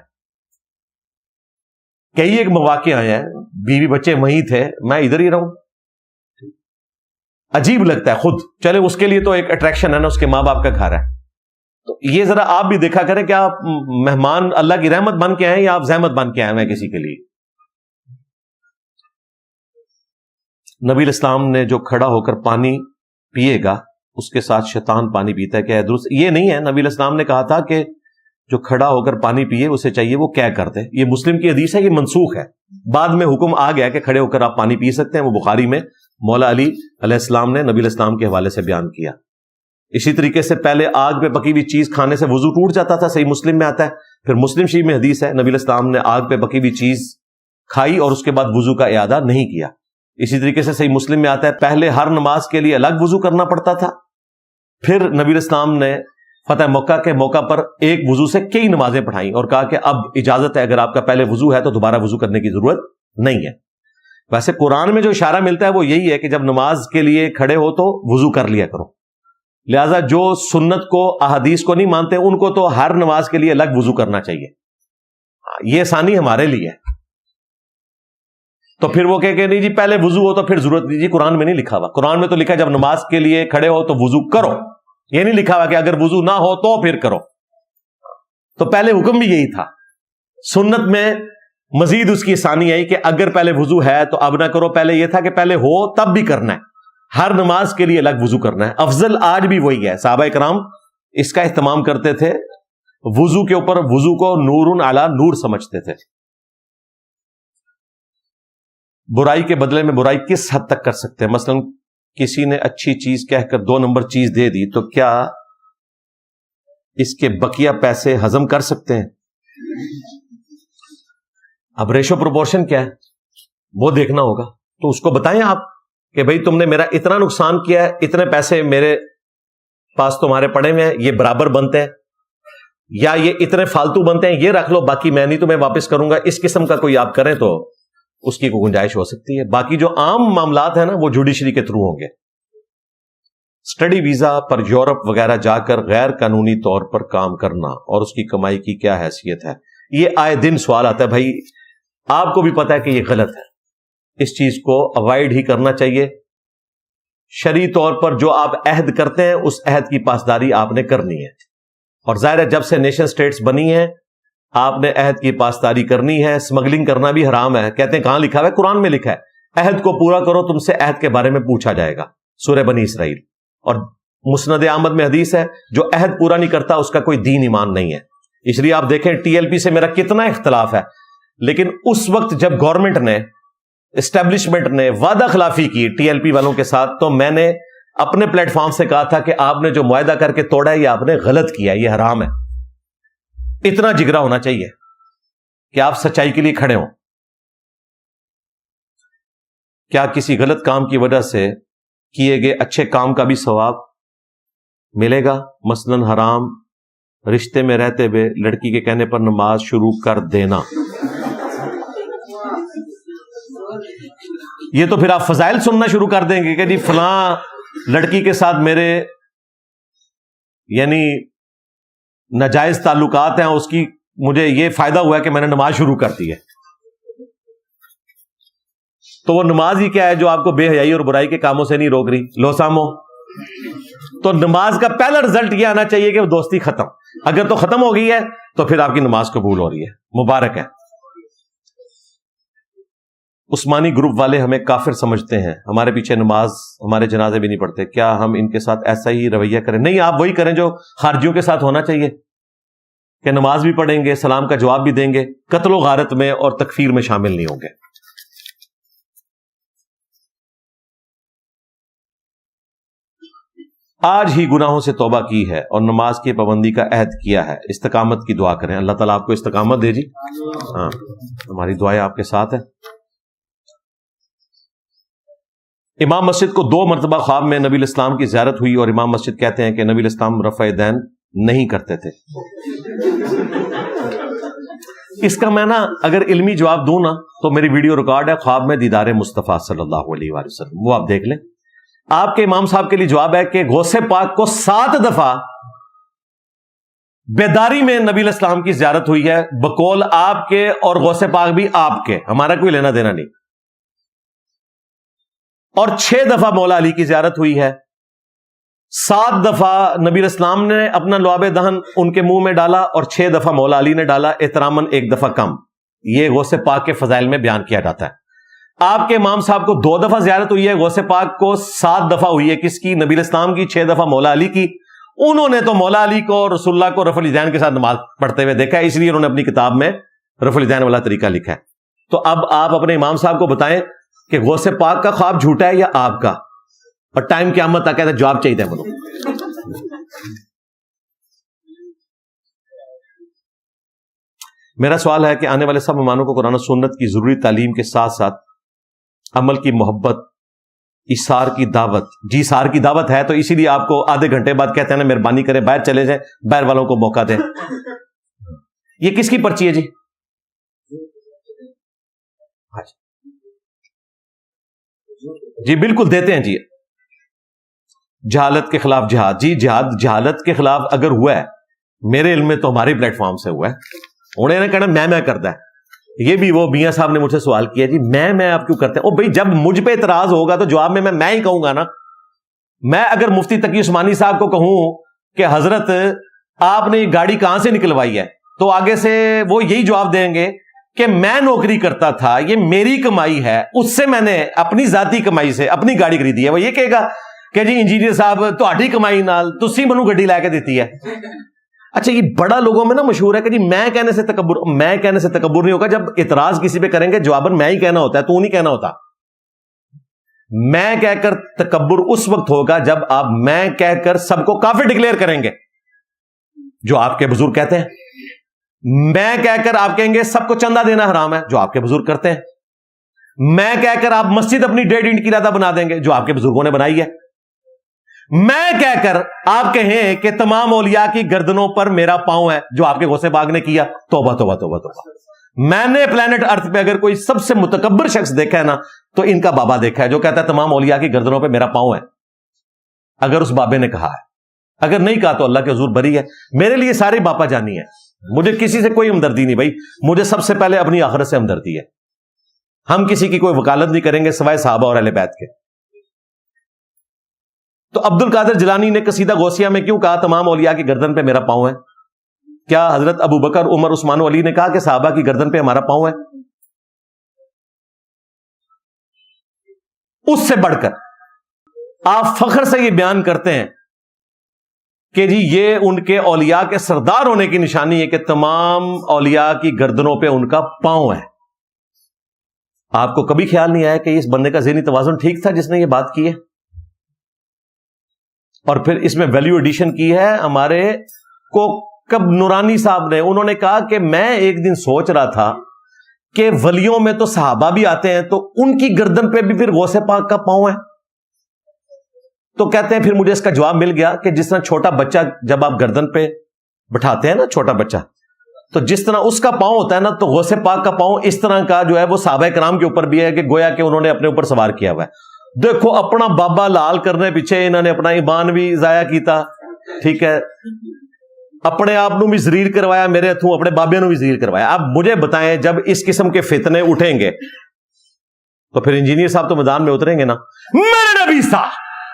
Speaker 1: کئی ایک مواقع آئے ہیں، بیوی بچے وہیں تھے، میں ادھر ہی رہوں، عجیب لگتا ہے خود۔ چلے اس کے لیے تو ایک اٹریکشن ہے نا، اس کے ماں باپ کا گھر ہے، تو یہ ذرا آپ بھی دیکھا کریں کہ آپ مہمان اللہ کی رحمت بن کے آئے یا آپ زحمت بن کے آئے ہیں کسی کے لیے۔ نبی علیہ السلام نے جو کھڑا ہو کر پانی پیے گا اس کے ساتھ شیطان پانی پیتا ہے، کیا ہے درست؟ یہ نہیں ہے، نبی علیہ السلام نے کہا تھا کہ جو کھڑا ہو کر پانی پیے اسے چاہیے وہ کیا کرتے۔ یہ مسلم کی حدیث ہے، یہ منسوخ ہے، بعد میں حکم آ گیا کہ کھڑے ہو کر آپ پانی پی سکتے ہیں، وہ بخاری میں مولا علی علیہ السلام نے نبی علیہ السلام کے حوالے سے بیان کیا۔ اسی طریقے سے پہلے آگ پہ پکی ہوئی چیز کھانے سے وضو ٹوٹ جاتا تھا، صحیح مسلم میں آتا ہے۔ پھر مسلم شریف میں حدیث ہے نبی علیہ السلام نے آگ پہ پکی ہوئی چیز کھائی اور اس کے بعد وضو کا اعادہ نہیں کیا۔ اسی طریقے سے صحیح مسلم میں آتا ہے پہلے ہر نماز کے لیے الگ وضو کرنا پڑتا تھا، پھر نبی علیہ السلام نے فتح مکہ کے موقع پر ایک وضو سے کئی نمازیں پڑھائیں اور کہا کہ اب اجازت ہے، اگر آپ کا پہلے وضو ہے تو دوبارہ وضو کرنے کی ضرورت نہیں ہے۔ ویسے قرآن میں جو اشارہ ملتا ہے وہ یہی ہے کہ جب نماز کے لیے کھڑے ہو تو وضو کر لیا کرو، لہذا جو سنت کو احادیث کو نہیں مانتے ان کو تو ہر نماز کے لیے الگ وضو کرنا چاہیے، یہ آسانی ہمارے لیے ہے۔ تو پھر وہ کہ نہیں جی پہلے وضو ہو تو پھر ضرورت نہیں، جی قرآن میں نہیں لکھا ہوا، قرآن میں تو لکھا ہے جب نماز کے لیے کھڑے ہو تو وضو کرو، یہ نہیں لکھا ہوا کہ اگر وضو نہ ہو تو پھر کرو، تو پہلے حکم بھی یہی تھا۔ سنت میں مزید اس کی آسانی آئی کہ اگر پہلے وضو ہے تو اب نہ کرو، پہلے یہ تھا کہ پہلے ہو تب بھی کرنا ہے، ہر نماز کے لیے الگ وضو کرنا ہے۔ افضل آج بھی وہی ہے، صحابہ کرام اس کا اہتمام کرتے تھے، وضو کے اوپر وضو کو نور علی نور سمجھتے تھے۔ برائی کے بدلے میں برائی کس حد تک کر سکتے ہیں؟ مثلا کسی نے اچھی چیز کہہ کر 2 نمبر چیز دے دی تو کیا اس کے بقیہ پیسے ہضم کر سکتے ہیں؟ اب ریشو پروپورشن کیا ہے وہ دیکھنا ہوگا، تو اس کو بتائیں آپ کہ بھئی تم نے میرا اتنا نقصان کیا ہے، اتنے پیسے میرے پاس تمہارے پڑے ہوئے ہیں، یہ برابر بنتے ہیں، یا یہ اتنے فالتو بنتے ہیں، یہ رکھ لو، باقی میں نہیں تمہیں واپس کروں گا۔ اس قسم کا کوئی آپ کریں تو اس کی کوئی گنجائش ہو سکتی ہے۔ باقی جو عام معاملات ہیں نا وہ جوڈیشری کے تھرو ہوں گے۔ اسٹڈی ویزا پر یورپ وغیرہ جا کر غیر قانونی طور پر کام کرنا اور اس کی کمائی کی کیا حیثیت ہے؟ یہ آئے دن سوال آتا ہے۔ بھائی آپ کو بھی پتا ہے کہ یہ غلط ہے، اس چیز کو اوائڈ ہی کرنا چاہیے۔ شرعی طور پر جو آپ عہد کرتے ہیں اس عہد کی پاسداری آپ نے کرنی ہے، اور ظاہر ہے جب سے نیشن سٹیٹس بنی ہیں آپ نے عہد کی پاسداری کرنی ہے۔ اسمگلنگ کرنا بھی حرام ہے، کہتے ہیں کہاں لکھا ہے؟ قرآن میں لکھا ہے عہد کو پورا کرو، تم سے عہد کے بارے میں پوچھا جائے گا، سورہ بنی اسرائیل۔ اور مسند احمد میں حدیث ہے جو عہد پورا نہیں کرتا اس کا کوئی دین ایمان نہیں ہے۔ اس لیے آپ دیکھیں ٹی ایل پی سے میرا کتنا اختلاف ہے، لیکن اس وقت جب گورنمنٹ نے اسٹیبلشمنٹ نے وعدہ خلافی کی ٹی ایل پی والوں کے ساتھ تو میں نے اپنے پلیٹ فارم سے کہا تھا کہ آپ نے جو معاہدہ کر کے توڑا ہے یہ آپ نے غلط کیا ہے، یہ حرام ہے۔ اتنا جگرا ہونا چاہیے کہ آپ سچائی کے لیے کھڑے ہوں۔ کیا کسی غلط کام کی وجہ سے کیے گئے اچھے کام کا بھی ثواب ملے گا؟ مثلاً حرام رشتے میں رہتے ہوئے لڑکی کے کہنے پر نماز شروع کر دینا، یہ تو پھر آپ فضائل سننا شروع کر دیں گے کہ جی فلاں لڑکی کے ساتھ میرے یعنی ناجائز تعلقات ہیں، اس کی مجھے یہ فائدہ ہوا ہے کہ میں نے نماز شروع کر دی ہے۔ تو وہ نماز ہی کیا ہے جو آپ کو بے حیائی اور برائی کے کاموں سے نہیں روک رہی؟ لو سامو، تو نماز کا پہلا رزلٹ یہ آنا چاہیے کہ وہ دوستی ختم۔ اگر تو ختم ہو گئی ہے تو پھر آپ کی نماز قبول ہو رہی ہے، مبارک ہے۔ عثمانی گروپ والے ہمیں کافر سمجھتے ہیں، ہمارے پیچھے نماز ہمارے جنازے بھی نہیں پڑھتے، کیا ہم ان کے ساتھ ایسا ہی رویہ کریں؟ نہیں، آپ وہی کریں جو خارجیوں کے ساتھ ہونا چاہیے کہ نماز بھی پڑھیں گے، سلام کا جواب بھی دیں گے، قتل و غارت میں اور تکفیر میں شامل نہیں ہوں گے۔ آج ہی گناہوں سے توبہ کی ہے اور نماز کی پابندی کا عہد کیا ہے، استقامت کی دعا کریں، اللہ تعالیٰ آپ کو استقامت دے جی۔ ہاں، ہماری دعائیں آپ کے ساتھ ہیں۔ امام مسجد کو 2 مرتبہ خواب میں نبی الاسلام کی زیارت ہوئی اور امام مسجد کہتے ہیں کہ نبی الاسلام رفع دین نہیں کرتے تھے۔ اس کا میں نا اگر علمی جواب دوں نا تو میری ویڈیو ریکارڈ ہے خواب میں دیدار مصطفیٰ صلی اللہ علیہ وآلہ وسلم، وہ آپ دیکھ لیں۔ آپ کے امام صاحب کے لیے جواب ہے کہ غوث پاک کو 7 دفعہ بیداری میں نبی الاسلام کی زیارت ہوئی ہے، بقول آپ کے، اور غوث پاک بھی آپ کے، ہمارا کوئی لینا دینا نہیں۔ اور 6 دفعہ مولا علی کی زیارت ہوئی ہے، 7 دفعہ نبی الاسلام نے اپنا لعاب دہن ان کے منہ میں ڈالا اور 6 دفعہ مولا علی نے ڈالا، احتراماً 1 دفعہ کم۔ یہ غوث پاک کے فضائل میں بیان کیا جاتا ہے۔ آپ کے امام صاحب کو 2 دفعہ زیارت ہوئی ہے، غوث پاک کو 7 دفعہ ہوئی ہے، کس کی؟ نبی الاسلام کی، 6 دفعہ مولا علی کی۔ انہوں نے تو مولا علی کو اور رسول اللہ کو رفع الیدین کے ساتھ نماز پڑھتے ہوئے دیکھا ہے، اس لیے انہوں نے اپنی کتاب میں رفع الیدین والا طریقہ لکھا ہے۔ تو اب آپ اپنے امام صاحب کو بتائیں کہ غوث پاک کا خواب جھوٹا ہے یا آپ کا؟ اور ٹائم قیامت تک ہے، جواب چاہیے بولو۔ میرا سوال ہے کہ آنے والے سب مہمانوں کو قرآن و سنت کی ضروری تعلیم کے ساتھ ساتھ عمل کی محبت، ایثار کی دعوت، جی ایثار کی دعوت ہے، تو اسی لیے آپ کو آدھے گھنٹے بعد کہتے ہیں نا مہربانی کریں باہر چلے جائیں، باہر والوں کو موقع دیں۔ یہ کس کی پرچی ہے جی؟ جی بالکل دیتے ہیں جی۔ جہالت کے خلاف جہاد، جی جہالت کے خلاف اگر ہوا ہے، میرے علم میں تو ہمارے پلیٹ فارم سے ہوا ہے۔ انہوں نے کہنا میں کرتا ہے، یہ بھی وہ میاں صاحب نے مجھ سے سوال کیا جی میں آپ کیوں کرتے ہیں؟ او بھائی جب مجھ پہ اعتراض ہوگا تو جواب میں ہی کہوں گا نا۔ میں اگر مفتی تقی عثمانی صاحب کو کہوں کہ حضرت آپ نے یہ گاڑی کہاں سے نکلوائی ہے، تو آگے سے وہ یہی جواب دیں گے کہ میں نوکری کرتا تھا, یہ میری کمائی ہے, اس سے میں نے اپنی ذاتی کمائی سے اپنی گاڑی خریدی ہے. وہ یہ کہے گا کہ جی انجینئر صاحب تہاڈی کمائی نال تسی منو گڈی لے کے دیتی ہے. اچھا یہ بڑا لوگوں میں نا مشہور ہے کہ جی میں کہنے سے تکبر نہیں ہوگا. جب اعتراض کسی پہ کریں گے جواباً میں ہی کہنا ہوتا ہے, تو نہیں کہنا ہوتا. میں کہہ کر تکبر اس وقت ہوگا جب آپ میں کہہ کر سب کو کافر ڈکلیئر کریں گے, جو آپ کے بزرگ کہتے ہیں. میں کہہ کر آپ کہیں گے سب کو چندہ دینا حرام ہے, جو آپ کے بزرگ کرتے ہیں. میں کہہ کر آپ مسجد اپنی 1.5 اینٹ کی لادہ بنا دیں گے, جو آپ کے بزرگوں نے بنائی ہے. میں کہہ کر آپ کہیں کہ تمام اولیاء کی گردنوں پر میرا پاؤں ہے, جو آپ کے غوث پاک نے کیا. توبہ توبہ توبہ توبہ. میں نے پلانٹ ارتھ پہ اگر کوئی سب سے متکبر شخص دیکھا ہے نا, تو ان کا بابا دیکھا ہے, جو کہتا ہے تمام اولیاء کی گردنوں پہ میرا پاؤں ہے. اگر اس بابے نے کہا ہے, اگر نہیں کہا تو اللہ کے حضور بری ہے. میرے لیے سارے باپا جانی ہے, مجھے کسی سے کوئی ہمدردی نہیں بھائی. مجھے سب سے پہلے اپنی آخرت سے ہمدردی ہے. ہم کسی کی کوئی وکالت نہیں کریں گے سوائے صحابہ اور اہل بیت کے. تو عبد القادر جیلانی نے قصیدہ غوثیہ میں کیوں کہا تمام اولیاء کی گردن پہ میرا پاؤں ہے؟ کیا حضرت ابو بکر, عمر, عثمان و علی نے کہا کہ صحابہ کی گردن پہ ہمارا پاؤں ہے؟ اس سے بڑھ کر آپ فخر سے یہ بیان کرتے ہیں کہ جی یہ ان کے اولیاء کے سردار ہونے کی نشانی ہے کہ تمام اولیاء کی گردنوں پہ ان کا پاؤں ہے. آپ کو کبھی خیال نہیں آیا کہ اس بندے کا ذہنی توازن ٹھیک تھا جس نے یہ بات کی ہے؟ اور پھر اس میں ویلیو ایڈیشن کی ہے ہمارے کو کب نورانی صاحب نے. انہوں نے کہا کہ میں ایک دن سوچ رہا تھا کہ ولیوں میں تو صحابہ بھی آتے ہیں, تو ان کی گردن پہ بھی پھر غوث پاک کا پاؤں ہے. تو کہتے ہیں پھر مجھے اس کا جواب مل گیا کہ جس طرح چھوٹا بچہ جب آپ گردن پہ بٹھاتے ہیں نا, چھوٹا بچہ, تو جس طرح اس کا پاؤں ہوتا ہے نا, تو غوث پاک کا پاؤں اس طرح کا جو ہے وہ صحابہ کرام کے اوپر بھی ہے کہ گویا کہ انہوں نے اپنے اوپر سوار کیا ہوا ہے. دیکھو اپنا بابا لال کرنے پیچھے انہوں نے اپنا ایمان بھی ضائع کیتا, ٹھیک ہے, اپنے آپ نو بھی ذلیل کروایا, میرے ہتھوں اپنے بابے نو بھی ذلیل کروایا. اب مجھے بتائیں جب اس قسم کے فتنے اٹھیں گے تو پھر انجینئر صاحب تو میدان میں اتریں گے نا, میرے نبی سا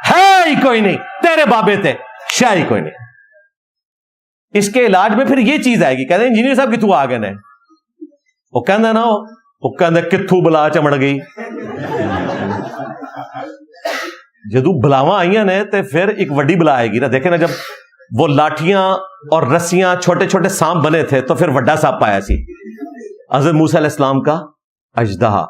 Speaker 1: ہے ہی کوئی نہیں, تیرے بابے تھے شاہ ہی کوئی نہیں. اس کے علاج میں پھر یہ چیز آئے گی, کہتے ہیں انجینئر صاحب کتوں آ گئے نے, وہ کہنا نا وہ کہنا کتوں بلا چمڑ گئی. جدو بلاواں آئی نے تو پھر ایک وڈی بلا آئے گی نا. دیکھیں نا جب وہ لاٹیاں اور رسیاں چھوٹے چھوٹے سانپ بنے تھے تو پھر وڈا سانپ آیا سی, حضرت موسیٰ علیہ السلام کا اژدہا,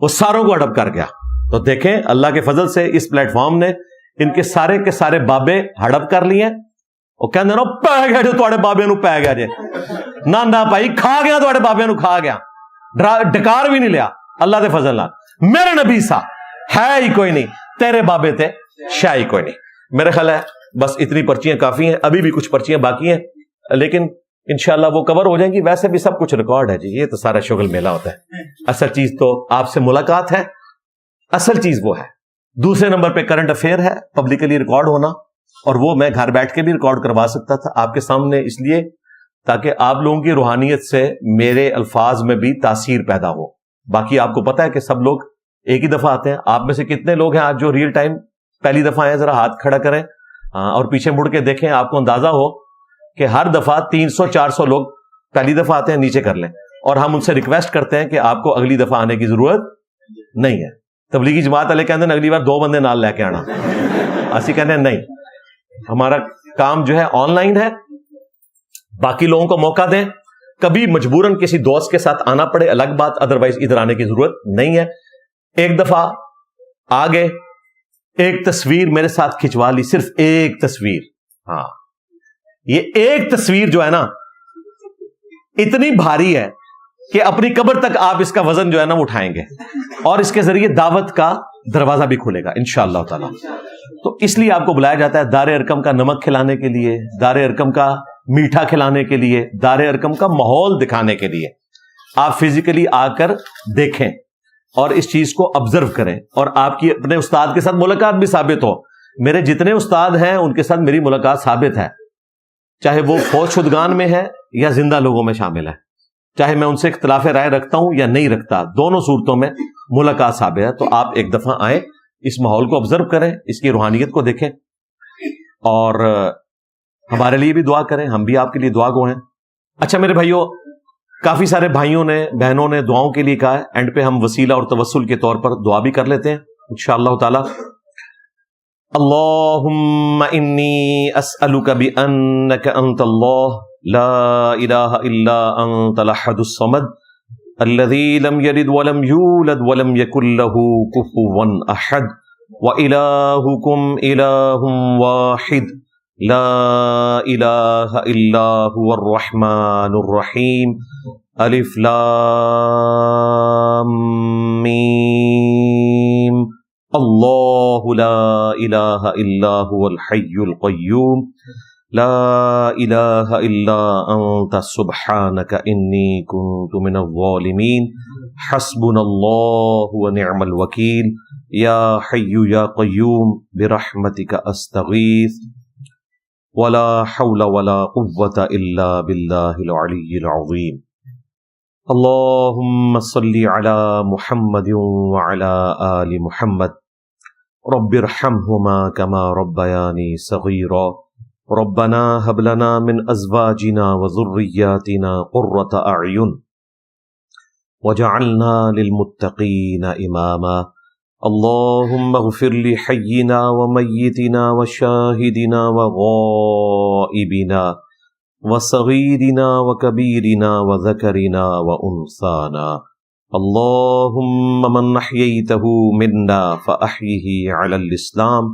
Speaker 1: وہ ساروں کو ہڑپ کر گیا. تو دیکھیں اللہ کے فضل سے اس پلیٹ فارم نے ان کے سارے بابے ہڑپ کر لیے. وہ کہندے نا پہ گیا جو تواڈے بابے نو پہ گیا جے, نہ بھائی کھا گیا تواڈے بابے نو, کھا گیا, ڈکار بھی نہیں لیا اللہ دے فضل نال. میرے نبی سا ہے ہی کوئی نہیں, تیرے بابے تے شاہ ہی کوئی نہیں. میرے خیال ہے بس اتنی پرچیاں کافی ہیں, ابھی بھی کچھ پرچیاں باقی ہیں لیکن انشاءاللہ وہ کور ہو جائیں گی. ویسے بھی سب کچھ ریکارڈ ہے جی, یہ تو سارا شغل میلہ ہوتا ہے. اصل چیز تو آپ سے ملاقات ہے, اصل چیز وہ ہے. دوسرے نمبر پہ کرنٹ افیئر ہے, پبلکلی ریکارڈ ہونا, اور وہ میں گھر بیٹھ کے بھی ریکارڈ کروا سکتا تھا آپ کے سامنے, اس لیے تاکہ آپ لوگوں کی روحانیت سے میرے الفاظ میں بھی تاثیر پیدا ہو. باقی آپ کو پتا ہے کہ سب لوگ ایک ہی دفعہ آتے ہیں. آپ میں سے کتنے لوگ ہیں آج جو ریئل ٹائم پہلی دفعہ آئے؟ ذرا ہاتھ کھڑا کریں اور پیچھے مڑ کے دیکھیں, آپ کو اندازہ ہو کہ ہر دفعہ 300-400 لوگ پہلی دفعہ آتے ہیں. نیچے کر لیں, اور ہم ان سے ریکویسٹ کرتے ہیں کہ آپ کو اگلی دفعہ آنے کی ضرورت نہیں ہے. تبلیغی جماعت والے کہتے ہیں اگلی بار 2 بندے نال لے کے آنا, اسی کہتے ہیں نہیں, ہمارا کام جو ہے آن لائن ہے. باقی لوگوں کو موقع دیں, کبھی مجبوراً کسی دوست کے ساتھ آنا پڑے الگ بات, ادروائز ادھر آنے کی ضرورت نہیں ہے. ایک دفعہ آگے ایک تصویر میرے ساتھ کھنچوا لی, صرف ایک تصویر. ہاں, یہ ایک تصویر جو ہے نا اتنی بھاری ہے کہ اپنی قبر تک آپ اس کا وزن جو ہے نا اٹھائیں گے, اور اس کے ذریعے دعوت کا دروازہ بھی کھلے گا انشاءاللہ تعالی. تو اس لیے آپ کو بلایا جاتا ہے دار ارقم کا نمک کھلانے کے لیے, دار ارقم کا میٹھا کھلانے کے لیے, دار ارقم کا ماحول دکھانے کے لیے. آپ فزیکلی آ کر دیکھیں اور اس چیز کو آبزرو کریں, اور آپ کی اپنے استاد کے ساتھ ملاقات بھی ثابت ہو. میرے جتنے استاد ہیں ان کے ساتھ میری ملاقات ثابت ہے, چاہے وہ فوت شدگان میں ہے یا زندہ لوگوں میں شامل ہے, چاہے میں ان سے اختلاف رائے رکھتا ہوں یا نہیں رکھتا, دونوں صورتوں میں ملاقات ثابت ہے. تو آپ ایک دفعہ آئیں, اس ماحول کو آبزرو کریں, اس کی روحانیت کو دیکھیں, اور ہمارے لیے بھی دعا کریں, ہم بھی آپ کے لیے دعا گو ہیں. اچھا میرے بھائیوں، کافی سارے بھائیوں نے بہنوں نے دعاؤں کے لیے کہا ہے، اینڈ پہ ہم وسیلہ اور توسل کے طور پر دعا بھی کر لیتے ہیں انشاءاللہ تعالی۔ اللہم انی اسألک بأنک انت اللہ لا الہ الا انت الاحد الصمد الذی لم یلد ولم یولد ولم یکن لہ کفوا احد وإلہکم الہ واحد لا الہ الا هو الرحمن الرحیم الف لام میم اللہ لا الہ الا هو الحی القیوم لا الہ الا انت سبحانک انی کنت من الظالمین حسبنا اللہ ونعم الوکیل یا حی یا قیوم برحمتک استغیث ولا حول ولا قوة الا باللہ العلی العظیم۔ اللہم صلی علی محمد وعلی آل محمد رب ارحمہما کما ربیانی صغیرا ربنا هب لنا من ازواجنا وذریاتنا قرۃ اعین وجعلنا للمتقین اماما اللهم اغفر لحينا وميتنا وشاهدنا وغائبنا وصغيرنا وكبيرنا وذكرنا وأنثانا اللهم من أحييته منا فأحيه على الإسلام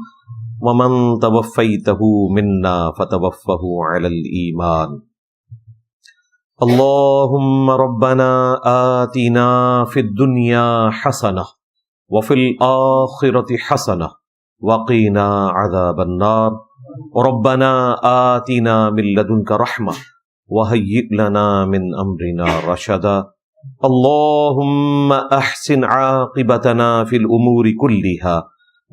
Speaker 1: ومن توفيته منا فتوفه على الإيمان اللهم ربنا آتنا في الدنيا حسنة وفي الآخرة حسنة وقنا عذاب النار ربنا آتنا من لدنك رحمة وهيئ لنا من أمرنا رشدا اللهم أحسن عاقبتنا في الأمور كلها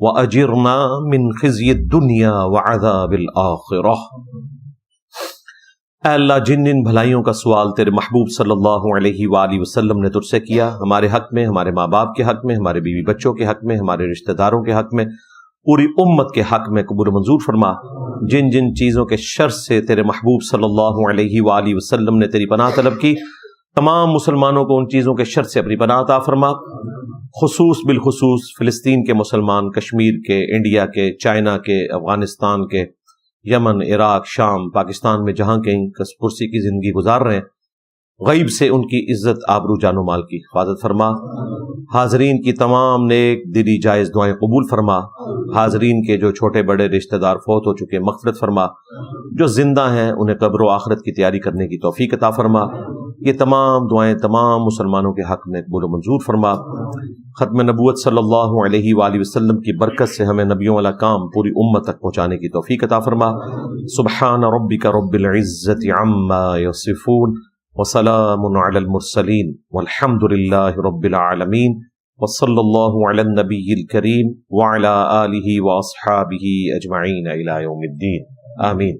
Speaker 1: وأجرنا من خزي الدنيا وعذاب الآخرة۔ اے اللہ، جن جن بھلائیوں کا سوال تیرے محبوب صلی اللہ علیہ وآلہ وسلم نے تجھ سے کیا، ہمارے حق میں، ہمارے ماں باپ کے حق میں، ہمارے بیوی بچوں کے حق میں، ہمارے رشتہ داروں کے حق میں، پوری امت کے حق میں قبول منظور فرما۔ جن جن چیزوں کے شر سے تیرے محبوب صلی اللہ علیہ وآلہ وسلم نے تیری پناہ طلب کی، تمام مسلمانوں کو ان چیزوں کے شر سے اپنی پناہ عطا فرما، خصوص بالخصوص فلسطین کے مسلمان، کشمیر کے، انڈیا کے، چائنا کے، افغانستان کے، یمن، عراق، شام، پاکستان میں جہاں کہیں کس پرسی کی زندگی گزار رہے ہیں، غیب سے ان کی عزت، آبرو، جان و مال کی حفاظت فرما۔ حاضرین کی تمام نیک دلی جائز دعائیں قبول فرما۔ حاضرین کے جو چھوٹے بڑے رشتہ دار فوت ہو چکے مغفرت فرما، جو زندہ ہیں انہیں قبر و آخرت کی تیاری کرنے کی توفیق عطا فرما۔ یہ تمام دعائیں تمام مسلمانوں کے حق میں قبول و منظور فرما۔ ختم نبوت صلی اللہ علیہ وآلہ وسلم کی برکت سے ہمیں نبیوں والا کام پوری امت تک پہنچانے کی توفیق عطا فرما۔ سبحان ربک رب العزت عما یصفون وسلام علی المرسلین والحمد للہ رب العالمین وصلی اللہ علی النبی الکریم وعلی آلہ واصحابہ اجمعین الی یوم الدین آمین۔